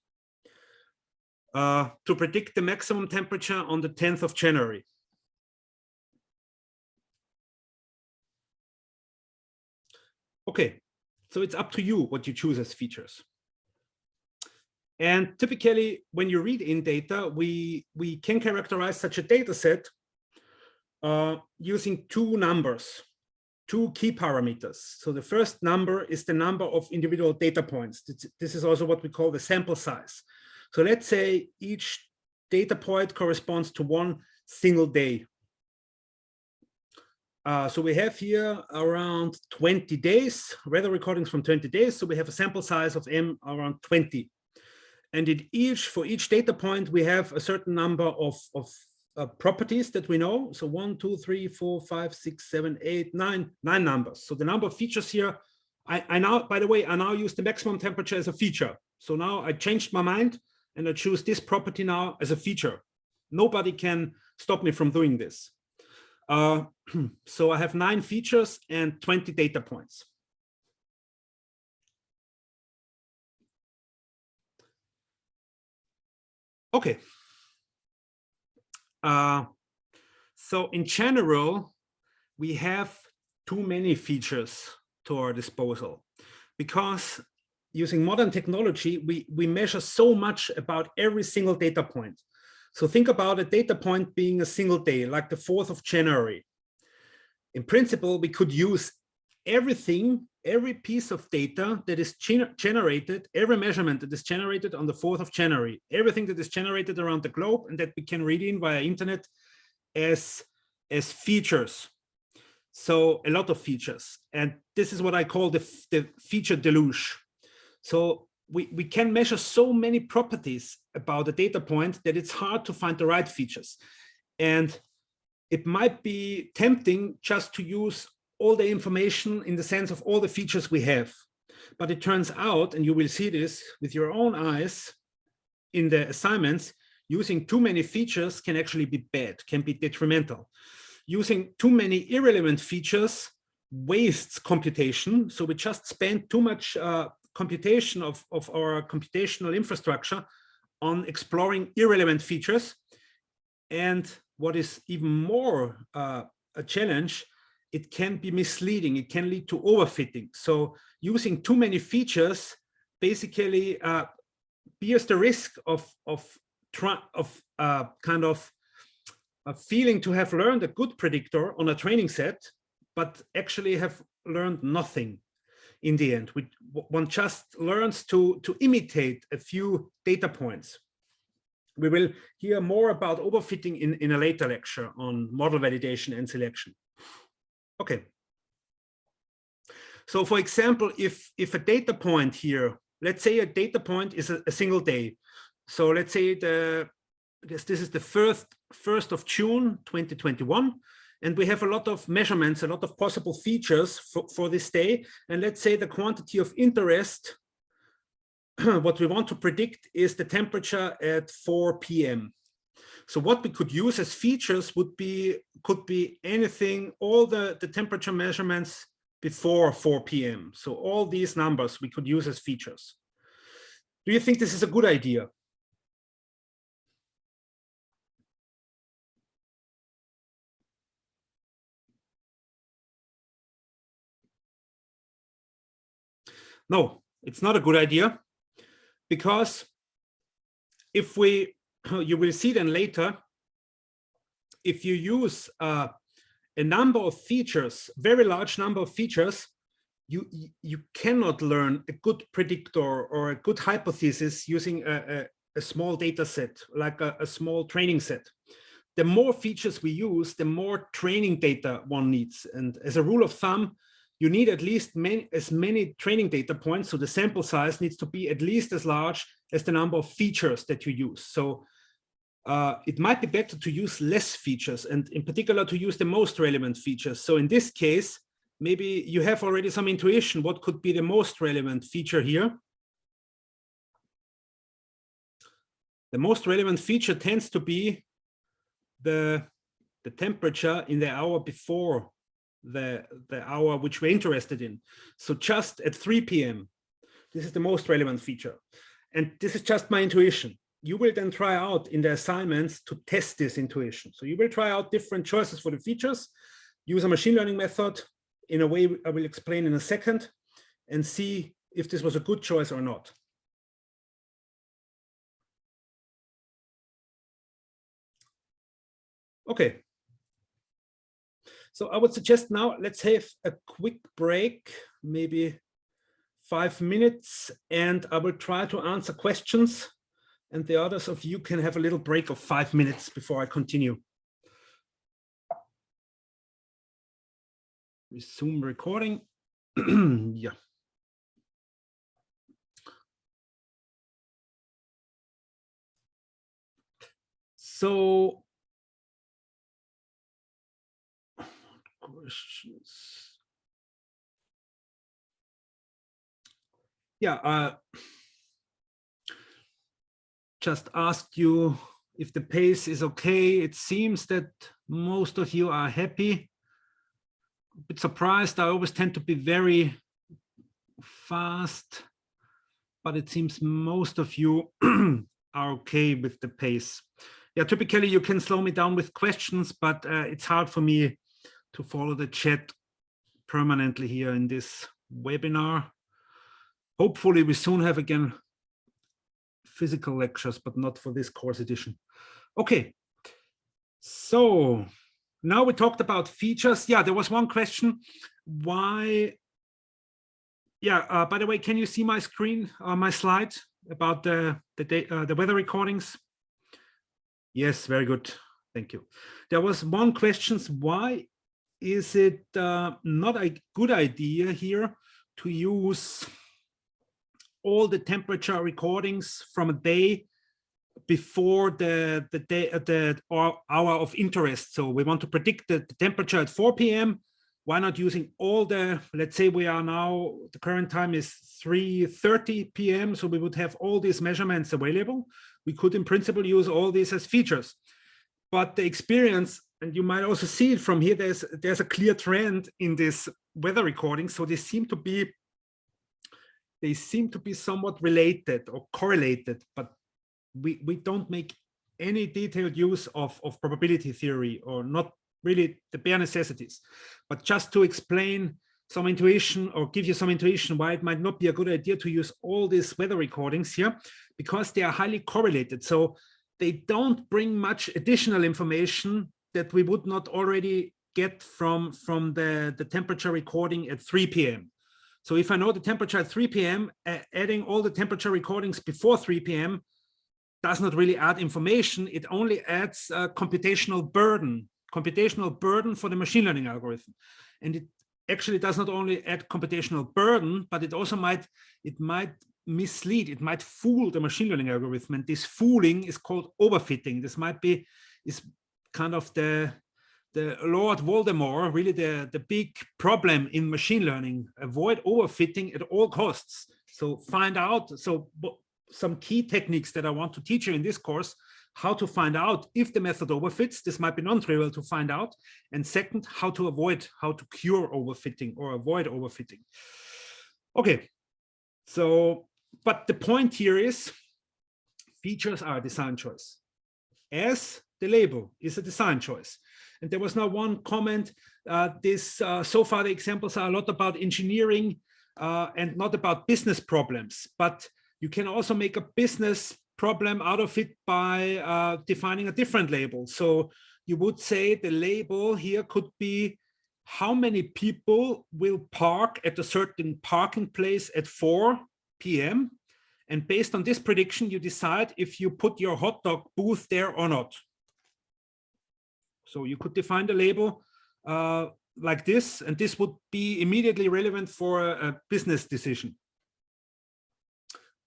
to predict the maximum temperature on the 10th of January. Okay, so it's up to you what you choose as features. And typically, when you read in data, we can characterize such a data set using 2 numbers. 2 key parameters. So the first number is the number of individual data points. This is also what we call the sample size. So let's say each data point corresponds to 1 single day. So we have here around 20 days, weather recordings from 20 days. So we have a sample size of M around 20. And for each data point, we have a certain number of properties that we know. So 1, 2, 3, 4, 5, 6, 7, 8, 9 numbers. So the number of features here, I now, by the way, I now use the maximum temperature as a feature. So now I changed my mind and I choose this property now as a feature. Nobody can stop me from doing this. So I have 9 features and 20 data points. Okay. So in general, we have too many features to our disposal because using modern technology, we measure so much about every single data point. So think about a data point being a single day, like the 4th of January. In principle, we could use everything, every piece of data that is generated, every measurement that is generated on the 4th of January, everything that is generated around the globe and that we can read in via internet as features. So a lot of features. And this is what I call the feature deluge. So we can measure so many properties about a data point that it's hard to find the right features. And it might be tempting just to use all the information in the sense of all the features we have. But it turns out, and you will see this with your own eyes in the assignments, using too many features can actually be bad, can be detrimental. Using too many irrelevant features wastes computation. So we just spend too much computation of our computational infrastructure on exploring irrelevant features. And what is even more a challenge, it can be misleading. It can lead to overfitting. So using too many features basically bears the risk of a feeling to have learned a good predictor on a training set, but actually have learned nothing in the end. One just learns to imitate a few data points. We will hear more about overfitting in a later lecture on model validation and selection. Okay. So for example, if a data point here, let's say a data point is a single day. So let's say this is the 1st of June, 2021. And we have a lot of measurements, a lot of possible features for this day. And let's say the quantity of interest, what we want to predict is the temperature at 4 p.m. So what we could use as features could be anything, all the temperature measurements before 4 p.m. So all these numbers we could use as features. Do you think this is a good idea? No, it's not a good idea, because if you will see then later, if you use a number of features, very large number of features, you cannot learn a good predictor or a good hypothesis using a small data set, like a small training set. The more features we use, the more training data one needs. And as a rule of thumb, you need at least as many training data points. So the sample size needs to be at least as large as the number of features that you use. So it might be better to use less features, and in particular to use the most relevant features. So in this case, maybe you have already some intuition what could be the most relevant feature here. The most relevant feature tends to be the temperature in the hour before the hour which we're interested in. So just at 3 p.m. This is the most relevant feature. And this is just my intuition. You will then try out in the assignments to test this intuition. So you will try out different choices for the features, use a machine learning method in a way I will explain in a second, and see if this was a good choice or not. Okay. So I would suggest now let's have a quick break, maybe 5 minutes, and I will try to answer questions, and the others of you can have a little break of 5 minutes before I continue. Resume recording. Yeah. So questions. Yeah, just asked you if the pace is okay. It seems that most of you are happy. A bit surprised. I always tend to be very fast, but it seems most of you are okay with the pace. Yeah, typically you can slow me down with questions, but it's hard for me to follow the chat permanently here in this webinar. Hopefully we soon have again physical lectures, but not for this course edition. Okay, so now we talked about features. Yeah, there was one question. Why? Yeah, by the way, can you see my screen, my slide about the weather recordings? Yes, very good. Thank you. There was one question. Why is it not a good idea here to use all the temperature recordings from a day before the hour of interest? So we want to predict the temperature at 4 p.m. Why not using all the, let's say we are now, the current time is 3:30 p.m. So we would have all these measurements available. We could in principle use all these as features. But the experience, and you might also see it from here, there's a clear trend in this weather recording. So they seem to be somewhat related or correlated, but we don't make any detailed use of probability theory, or not really the bare necessities, but just to explain some intuition or give you some intuition why it might not be a good idea to use all these weather recordings here, because they are highly correlated. So they don't bring much additional information that we would not already get from the temperature recording at 3 p.m. So if I know the temperature at 3 p.m., adding all the temperature recordings before 3 p.m. does not really add information. It only adds computational burden for the machine learning algorithm. And it actually does not only add computational burden, but it also might mislead, it might fool the machine learning algorithm. And this fooling is called overfitting. This is kind of the Lord Voldemort, really the big problem in machine learning. Avoid overfitting at all costs. So find out, some key techniques that I want to teach you in this course, how to find out if the method overfits. This might be non-trivial to find out. And second, how to cure overfitting or avoid overfitting. Okay, so, but the point here is features are a design choice, as the label is a design choice. And there was now one comment, so far the examples are a lot about engineering and not about business problems, but you can also make a business problem out of it by defining a different label. So you would say the label here could be how many people will park at a certain parking place at 4 p.m. And based on this prediction, you decide if you put your hot dog booth there or not. So you could define the label like this, and this would be immediately relevant for a business decision.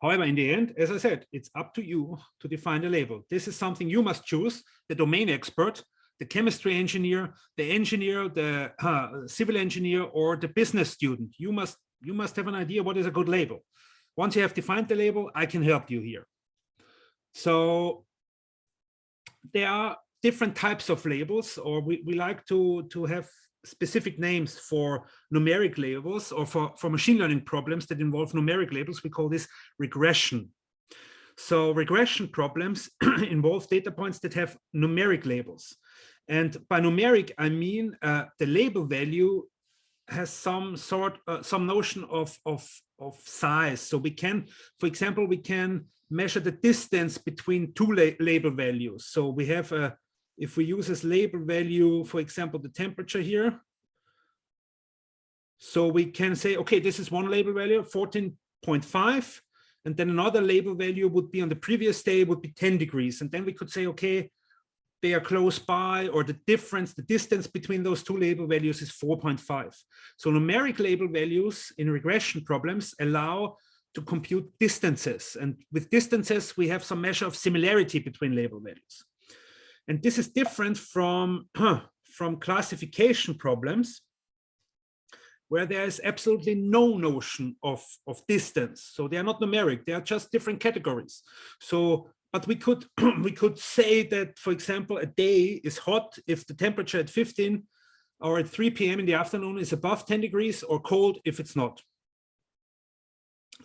However, in the end, as I said, it's up to you to define the label. This is something you must choose, the domain expert, the chemistry engineer, the civil engineer, or the business student. You must have an idea what is a good label. Once you have defined the label, I can help you here. So there are different types of labels, or we like to have specific names for numeric labels, or for machine learning problems that involve numeric labels. We call this regression. So regression problems involve data points that have numeric labels. And by numeric, I mean the label value has some notion of size. So we can, for example, we can measure the distance between two label values. So we have if we use as label value, for example, the temperature here. So we can say, okay, this is one label value, 14.5. And then another label value would be on the previous day would be 10 degrees. And then we could say, okay, they are close by, or the distance between those two label values is 4.5. So numeric label values in regression problems allow to compute distances. And with distances, we have some measure of similarity between label values. And this is different from classification problems, where there is absolutely no notion of distance. So they are not numeric, they are just different categories. So, but we could say that, for example, a day is hot if the temperature at 15 or at 3 p.m. in the afternoon is above 10 degrees, or cold if it's not.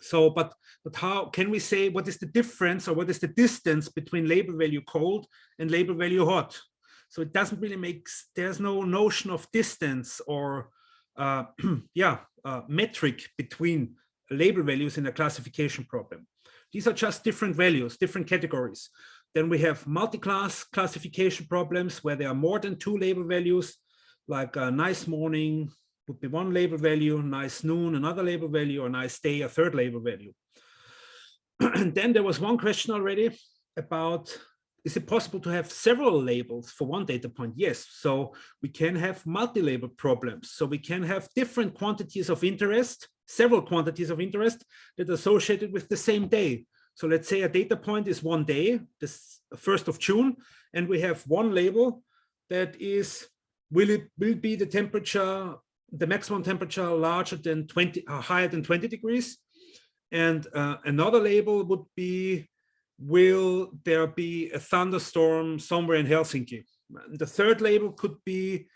So, but how can we say what is the difference, or what is the distance between label value cold and label value hot? So it doesn't really make, there's no notion of distance or metric between label values in a classification problem. These are just different values, different categories. Then we have multi-class classification problems where there are more than 2 label values, like nice morning would be 1 label value, nice noon, another label value, or nice day, a 3rd label value. And then there was one question already about, is it possible to have several labels for one data point? Yes, so we can have multi-label problems. So we can have different quantities of interest, several quantities of interest that are associated with the same day. So let's say a data point is 1 day, this 1st of June, and we have one label that is, will be the temperature, the maximum temperature larger than 20, higher than 20 degrees. And another label would be, will there be a thunderstorm somewhere in Helsinki? The 3rd label could be,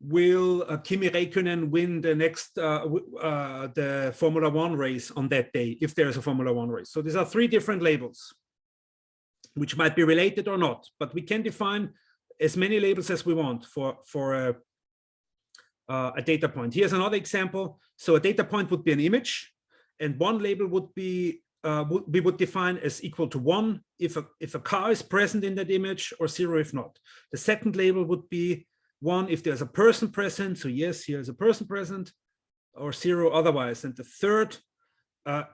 will Kimi Räikkönen win the next the Formula 1 race on that day, if there is a Formula 1 race? So these are 3 different labels, which might be related or not, but we can define as many labels as we want for a data point. Here's another example. So a data point would be an image, and one label would be we would define as equal to 1 if a car is present in that image, or 0 if not. The second label would be 1 if there's a person present, so yes, here's a person present, or 0 otherwise. And the third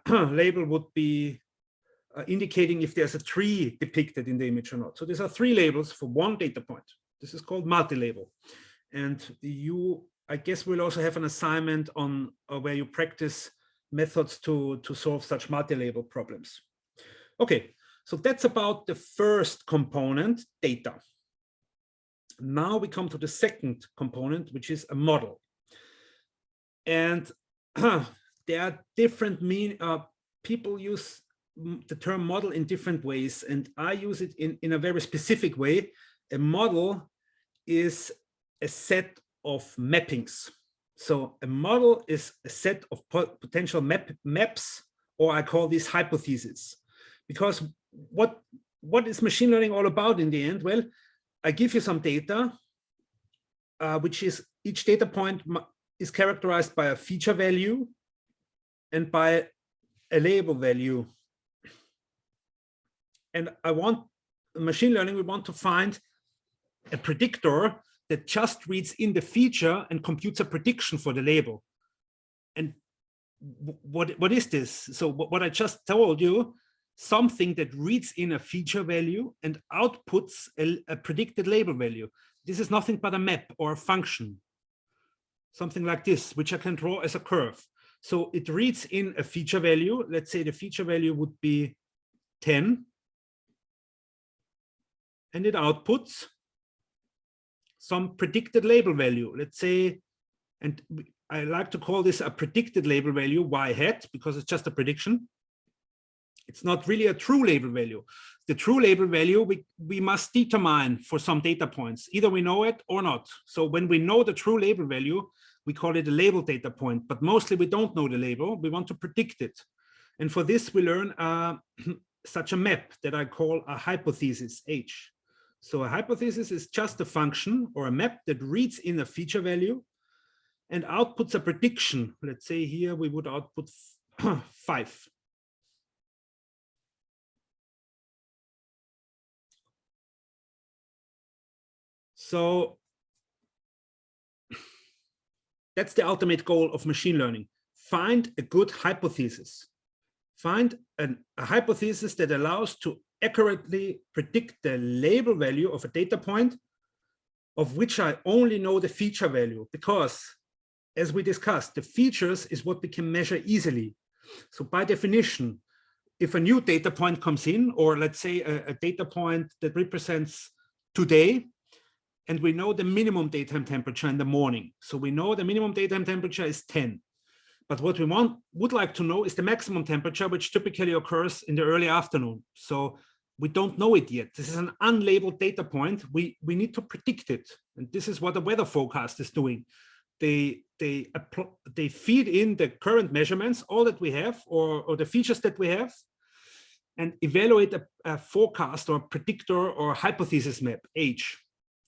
label would be indicating if there's a tree depicted in the image or not. So these are 3 labels for one data point. This is called multi-label. And you, I guess, will also have an assignment on where you practice methods to solve such multi-label problems. Okay, so that's about the first component, data. Now we come to the second component, which is a model. And there are different people use the term model in different ways, and I use it in a very specific way. A model is a set of mappings. So a model is a set of potential maps, or I call these hypotheses. Because what is machine learning all about in the end? Well, I give you some data, which is, each data point is characterized by a feature value and by a label value. And machine learning, we want to find a predictor that just reads in the feature and computes a prediction for the label. And what is this? So what I just told you, something that reads in a feature value and outputs a predicted label value. This is nothing but a map or a function, something like this, which I can draw as a curve. So it reads in a feature value. Let's say the feature value would be 10. And it outputs some predicted label value. Let's say, and I like to call this a predicted label value, y hat, because it's just a prediction. It's not really a true label value. The true label value we must determine for some data points. Either we know it or not. So when we know the true label value, we call it a label data point, but mostly we don't know the label. We want to predict it. And for this, we learn such a map that I call a hypothesis, H. So a hypothesis is just a function or a map that reads in a feature value and outputs a prediction. Let's say here we would output 5. So that's the ultimate goal of machine learning. Find a good hypothesis. Find a hypothesis that allows to accurately predict the label value of a data point of which I only know the feature value, because as we discussed, the features is what we can measure easily. So by definition, if a new data point comes in, or let's say a data point that represents today, and we know the minimum daytime temperature in the morning. So we know the minimum daytime temperature is 10. But what we would like to know is the maximum temperature, which typically occurs in the early afternoon. So we don't know it yet. This is an unlabeled data point. We need to predict it. And this is what a weather forecast is doing. They feed in the current measurements, all that we have, or the features that we have, and evaluate a forecast or predictor or hypothesis map, H.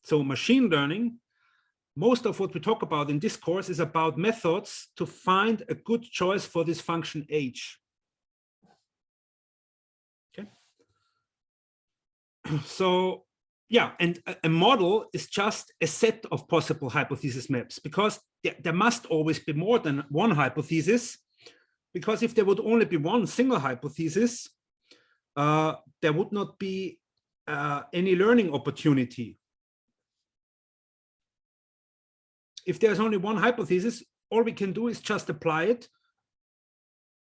So machine learning, most of what we talk about in this course is about methods to find a good choice for this function H. Okay. So yeah, and a model is just a set of possible hypothesis maps, because there must always be more than one hypothesis, because if there would only be one single hypothesis, there would not be any learning opportunity. If there's only one hypothesis, all we can do is just apply it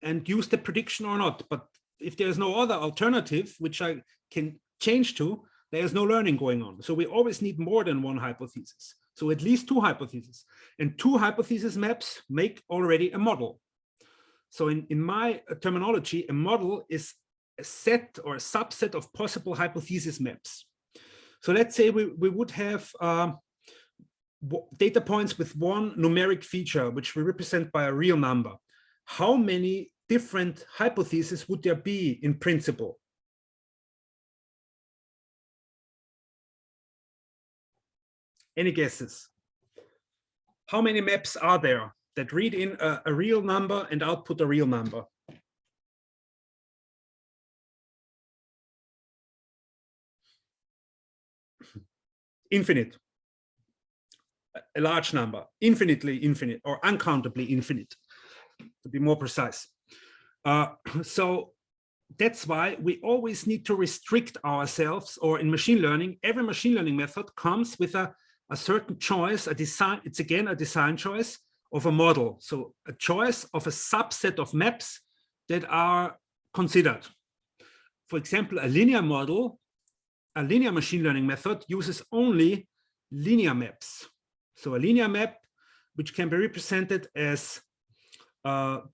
and use the prediction or not. But if there's no other alternative, which I can change to, there's no learning going on. So we always need more than one hypothesis. So at least two hypotheses. And two hypothesis maps make already a model. So in my terminology, a model is a set or a subset of possible hypothesis maps. So let's say we would have data points with one numeric feature, which we represent by a real number. How many different hypotheses would there be in principle? Any guesses? How many maps are there that read in a real number and output a real number? Infinite. A large number, infinitely infinite, or uncountably infinite, to be more precise. So that's why we always need to restrict ourselves, or in machine learning, every machine learning method comes with a certain choice, a design. It's again a design choice of a model. So a choice of a subset of maps that are considered. For example, a linear model, a linear machine learning method uses only linear maps. So a linear map, which can be represented as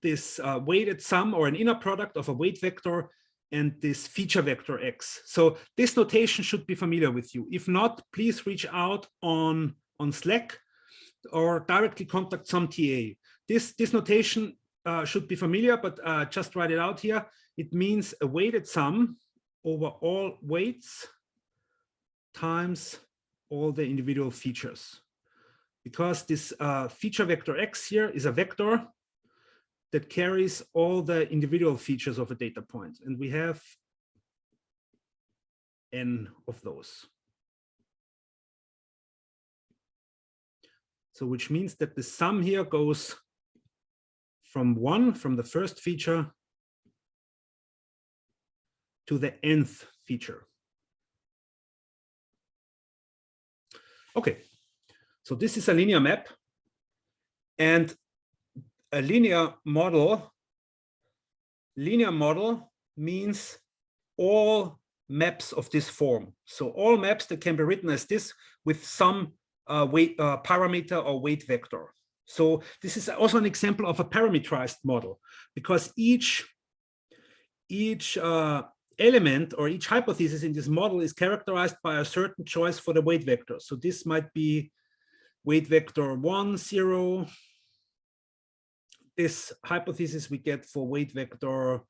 this weighted sum or an inner product of a weight vector and this feature vector X. So this notation should be familiar with you. If not, please reach out on Slack or directly contact some TA. This notation should be familiar, but just write it out here. It means a weighted sum over all weights times all the individual features. Because this feature vector X here is a vector that carries all the individual features of a data point. And we have n of those. So which means that the sum here goes from 1, from the first feature, to the nth feature. Okay, so this is a linear map. And a linear model means all maps of this form. So all maps that can be written as this with some parameter or weight vector. So this is also an example of a parameterized model, because each element or each hypothesis in this model is characterized by a certain choice for the weight vector. So this might be weight vector 1, 0. This hypothesis we get for weight vector,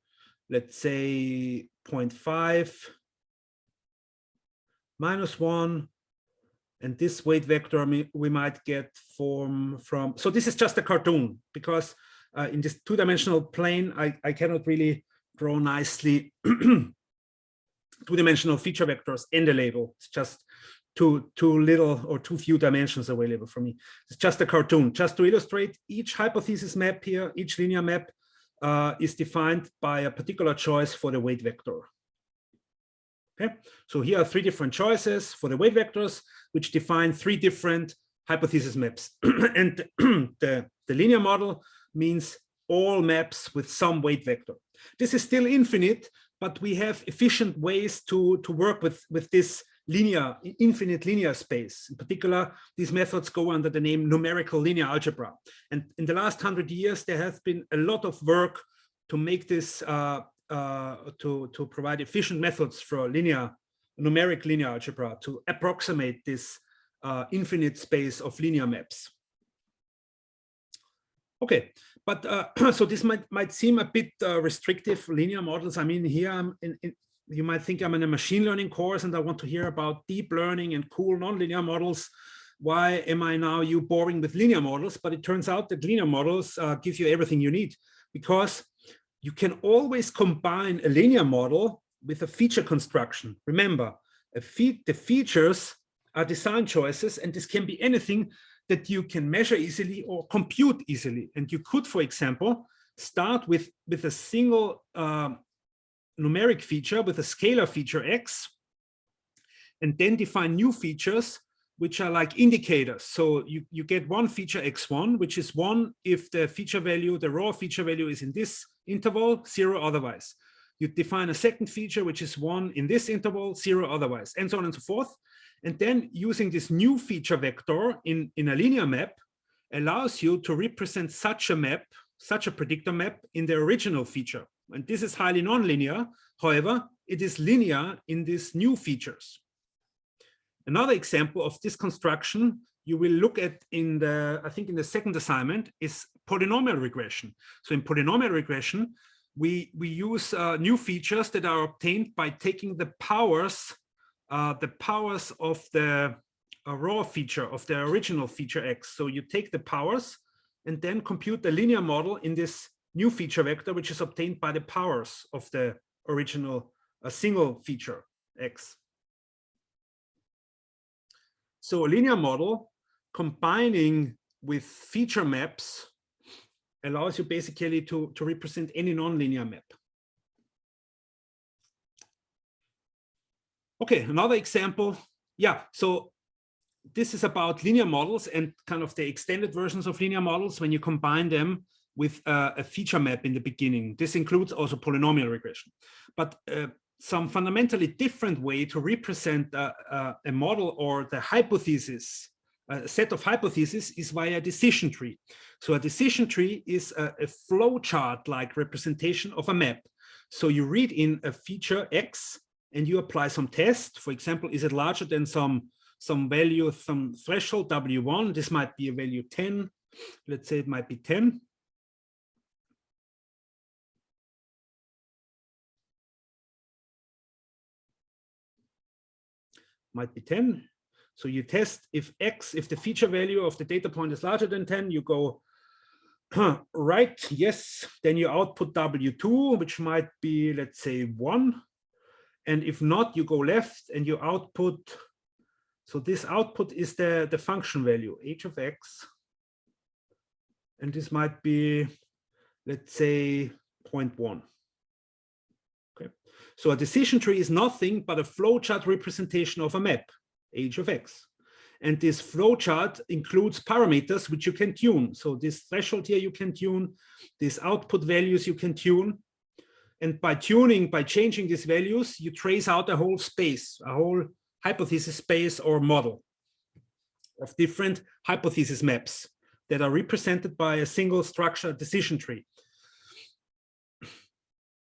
let's say 0.5, -1. And this weight vector we might get from, so this is just a cartoon, because in this two-dimensional plane, I cannot really draw nicely two-dimensional feature vectors in the label. It's just too little or too few dimensions available for me. It's just a cartoon, just to illustrate each hypothesis map here, each linear map is defined by a particular choice for the weight vector. Okay, so here are 3 different choices for the weight vectors, which define 3 different hypothesis maps. And the linear model means all maps with some weight vector. This is still infinite, but we have efficient ways to work with this linear, infinite linear space. In particular, these methods go under the name numerical linear algebra. And in the last 100 years, there has been a lot of work to make this, to provide efficient methods for numeric linear algebra to approximate this infinite space of linear maps. Okay, but so this might seem a bit restrictive, linear models. I mean, here you might think I'm in a machine learning course and I want to hear about deep learning and cool nonlinear models. Why am I now boring with linear models? But it turns out that linear models give you everything you need, because you can always combine a linear model with a feature construction. Remember, The features are design choices, and this can be anything that you can measure easily or compute easily. And you could, for example, start with a single numeric feature, with a scalar feature x, and then define new features which are like indicators. So you get one feature x1, which is 1 if the feature value, the raw feature value is in this interval, 0 otherwise. You define a second feature, which is 1 in this interval, 0 otherwise, and so on and so forth. And then using this new feature vector in a linear map allows you to represent such a map, such a predictor map in the original feature. And this is highly nonlinear. However, it is linear in these new features. Another example of this construction you will look at in the, I think in the second assignment, is polynomial regression. So in polynomial regression, we use new features that are obtained by taking the powers of the raw feature of the original feature x. So you take the powers and then compute the linear model in this new feature vector, which is obtained by the powers of the original single feature x. So a linear model combining with feature maps allows you basically to represent any nonlinear map. Okay, another example. Yeah, so this is about linear models and kind of the extended versions of linear models when you combine them with a feature map in the beginning. This includes also polynomial regression. But some fundamentally different way to represent a model or the hypothesis, a set of hypotheses, is via a decision tree. So a decision tree is a flowchart-like representation of a map. So you read in a feature X and you apply some test. For example, is it larger than some value, some threshold W1? This might be a value 10. Let's say it might be 10. Might be 10. So you test if the feature value of the data point is larger than 10, you go right, yes, then you output W2, which might be, let's say, 1. And if not, you go left and you output. So this output is the function value, h of x. And this might be, let's say, 0.1. Okay. So a decision tree is nothing but a flowchart representation of a map, h of x. And this flowchart includes parameters which you can tune. So this threshold here you can tune, these output values you can tune. And by tuning, by changing these values, you trace out a whole space, a whole hypothesis space or model of different hypothesis maps that are represented by a single structure decision tree.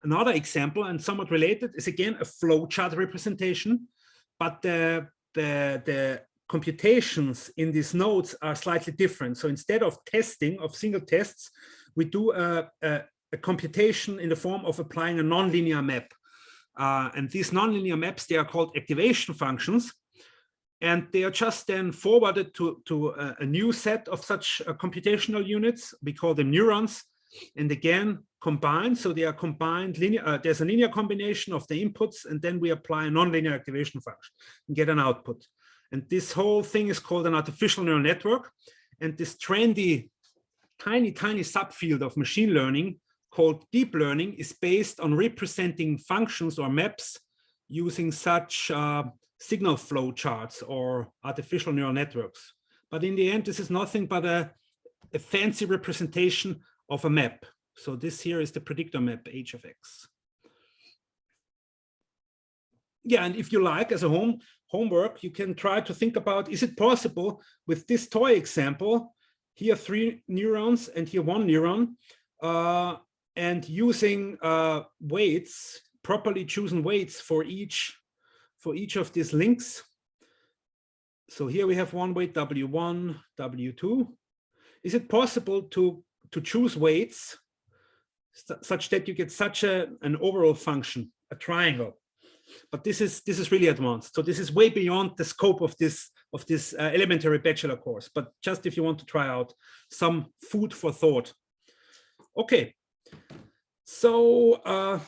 Another example, and somewhat related, is again a flowchart representation, but the computations in these nodes are slightly different. So instead of testing of single tests, we do a computation in the form of applying a nonlinear map. And these nonlinear maps, they are called activation functions. And they are just then forwarded to a new set of such computational units. We call them neurons. And again, combined. So they are combined linear. There's a linear combination of the inputs, and then we apply a nonlinear activation function and get an output. And this whole thing is called an artificial neural network. And this trendy, tiny subfield of machine learning called deep learning is based on representing functions or maps using such signal flow charts or artificial neural networks. But in the end, this is nothing but a fancy representation of a map. So this here is the predictor map, h of x. Yeah, and if you like, as a homework, you can try to think about, is it possible with this toy example, here 3 neurons and here 1 neuron, and using weights, properly chosen weights for each of these links. So here we have one weight, W1, W2. Is it possible to choose weights such that you get such an overall function, a triangle? But this is really advanced. So this is way beyond the scope of this elementary bachelor course. But just if you want to try out some food for thought. Okay. So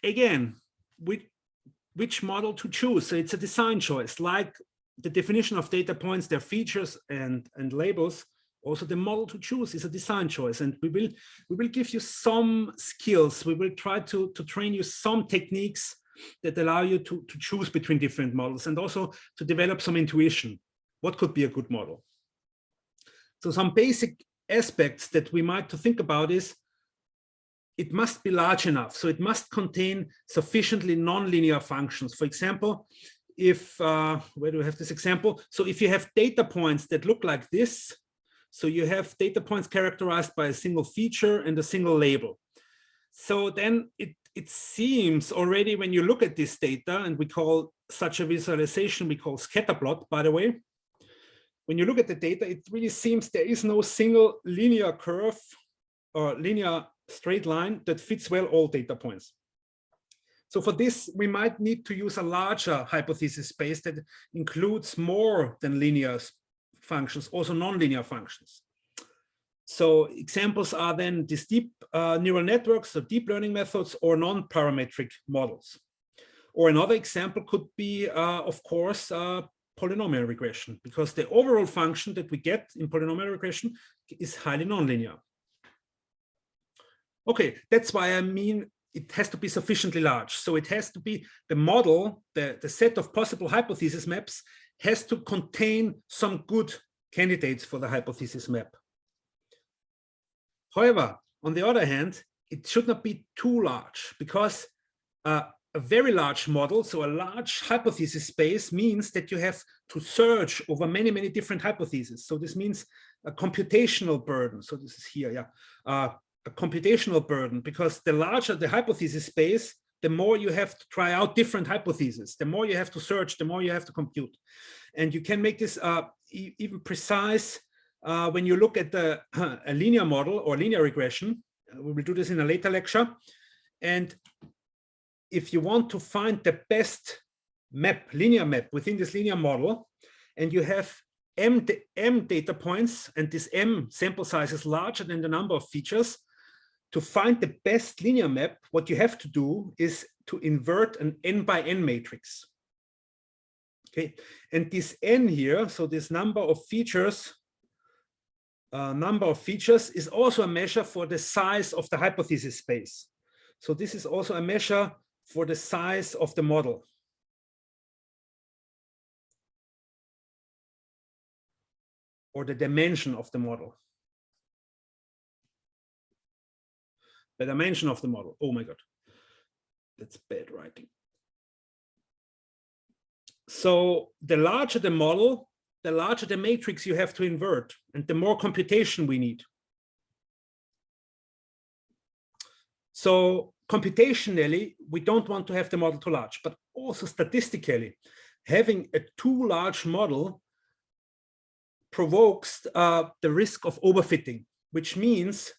again, which model to choose. So it's a design choice, like the definition of data points, their features and labels. Also, the model to choose is a design choice, and we will give you some skills. We will try to train you some techniques that allow you to choose between different models, and also to develop some intuition. What could be a good model? So some basic aspects that we might to think about is it must be large enough. So it must contain sufficiently nonlinear functions. For example, if, where do we have this example? So if you have data points that look like this, so you have data points characterized by a single feature and a single label. So then it seems already when you look at this data, and we call such a visualization, we call scatter plot, by the way. When you look at the data, it really seems there is no single linear curve or linear straight line that fits well all data points. So for this, we might need to use a larger hypothesis space that includes more than linear functions, also nonlinear functions. So examples are then these deep neural networks, so deep learning methods, or non-parametric models. Or another example could be, of course, polynomial regression, because the overall function that we get in polynomial regression is highly nonlinear. Okay, that's why I mean it has to be sufficiently large. So it has to be the model, the set of possible hypothesis maps has to contain some good candidates for the hypothesis map. However, on the other hand, it should not be too large, because a very large model, so a large hypothesis space, means that you have to search over many, many different hypotheses. So this means a computational burden. So this is here, yeah, a computational burden, because the larger the hypothesis space, the more you have to try out different hypotheses, the more you have to search, the more you have to compute. And you can make this even precise when you look at a linear model or linear regression. We will do this in a later lecture. And if you want to find the best map, linear map within this linear model, and you have m data points, and this m sample size is larger than the number of features, to find the best linear map, what you have to do is to invert an n by n matrix. Okay, and this n here, so this number of features is also a measure for the size of the hypothesis space. So this is also a measure for the size of the model. Or the dimension of the model. The dimension of the model. Oh my God, that's bad writing. So the larger the model, the larger the matrix you have to invert, and the more computation we need. So computationally, we don't want to have the model too large, but also statistically, having a too large model provokes the risk of overfitting, which means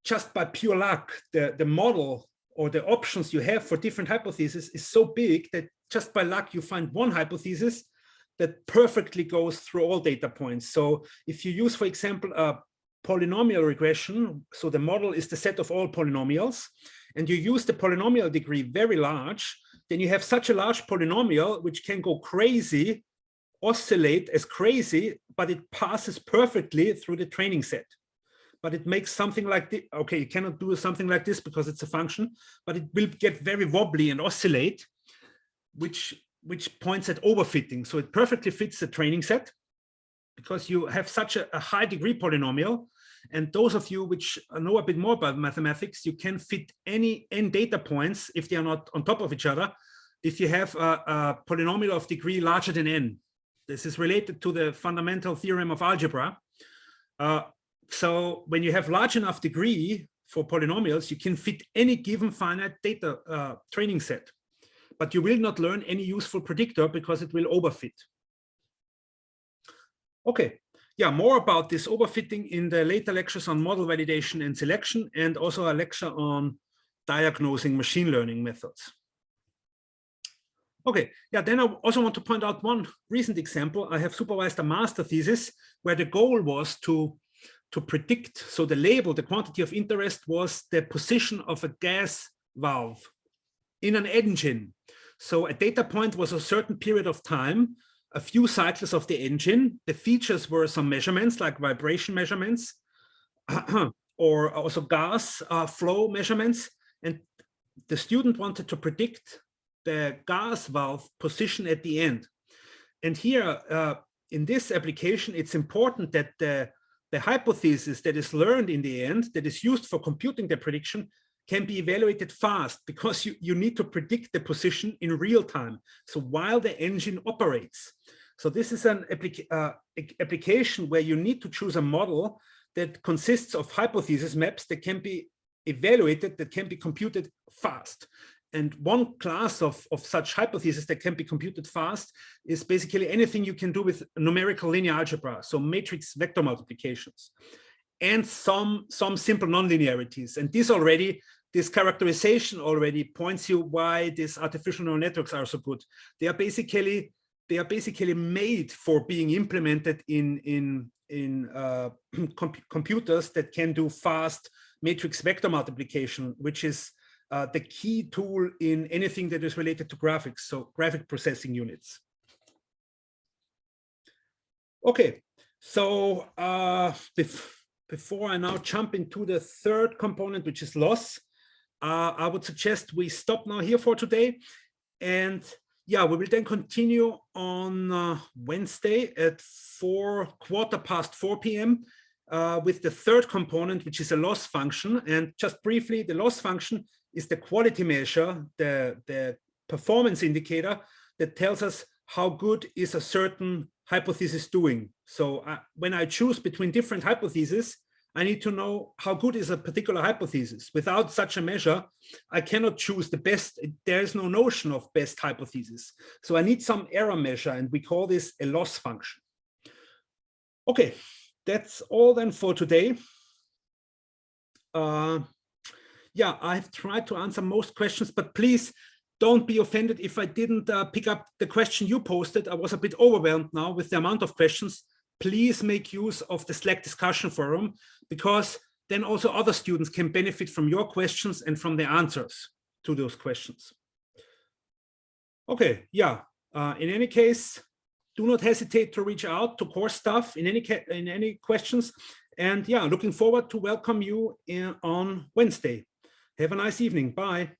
just by pure luck, the model or the options you have for different hypotheses is so big that just by luck you find one hypothesis that perfectly goes through all data points. So if you use, for example, a polynomial regression, so the model is the set of all polynomials, and you use the polynomial degree very large, then you have such a large polynomial which can go crazy, oscillate as crazy, but it passes perfectly through the training set. But it makes something like this. Okay, you cannot do something like this because it's a function, but it will get very wobbly and oscillate, which points at overfitting. So it perfectly fits the training set because you have such a high degree polynomial. And those of you which know a bit more about mathematics, you can fit any n data points if they are not on top of each other, if you have a polynomial of degree larger than n. This is related to the fundamental theorem of algebra. So when you have large enough degree for polynomials, you can fit any given finite data training set, but you will not learn any useful predictor because it will overfit. Okay, yeah, more about this overfitting in the later lectures on model validation and selection, and also a lecture on diagnosing machine learning methods. Okay, yeah, then I also want to point out one recent example. I have supervised a master thesis where the goal was to predict, so the label, the quantity of interest was the position of a gas valve in an engine. So a data point was a certain period of time, a few cycles of the engine. The features were some measurements like vibration measurements or also gas flow measurements. And the student wanted to predict the gas valve position at the end. And here in this application, it's important that the hypothesis that is learned in the end, that is used for computing the prediction, can be evaluated fast, because you need to predict the position in real time. So while the engine operates. So this is an application where you need to choose a model that consists of hypothesis maps that can be evaluated, that can be computed fast. And one class of such hypotheses that can be computed fast is basically anything you can do with numerical linear algebra, so matrix vector multiplications, and some simple nonlinearities. And this characterization already points you why these artificial neural networks are so good. They are basically made for being implemented in computers that can do fast matrix vector multiplication, which is the key tool in anything that is related to graphics, so graphic processing units. Okay, so before I now jump into the third component, which is loss, I would suggest we stop now here for today. And yeah, we will then continue on Wednesday at 4:15 p.m. With the third component, which is a loss function. And just briefly, the loss function is the quality measure, the performance indicator that tells us how good is a certain hypothesis doing. So when I choose between different hypotheses, I need to know how good is a particular hypothesis. Without such a measure, I cannot choose the best. There is no notion of best hypothesis. So I need some error measure, and we call this a loss function. Okay, that's all then for today. Yeah, I've tried to answer most questions, but please don't be offended if I didn't pick up the question you posted. I was a bit overwhelmed now with the amount of questions. Please make use of the Slack discussion forum, because then also other students can benefit from your questions and from the answers to those questions. Okay, yeah, in any case, do not hesitate to reach out to course staff in any questions. And yeah, looking forward to welcome you on Wednesday. Have a nice evening. Bye.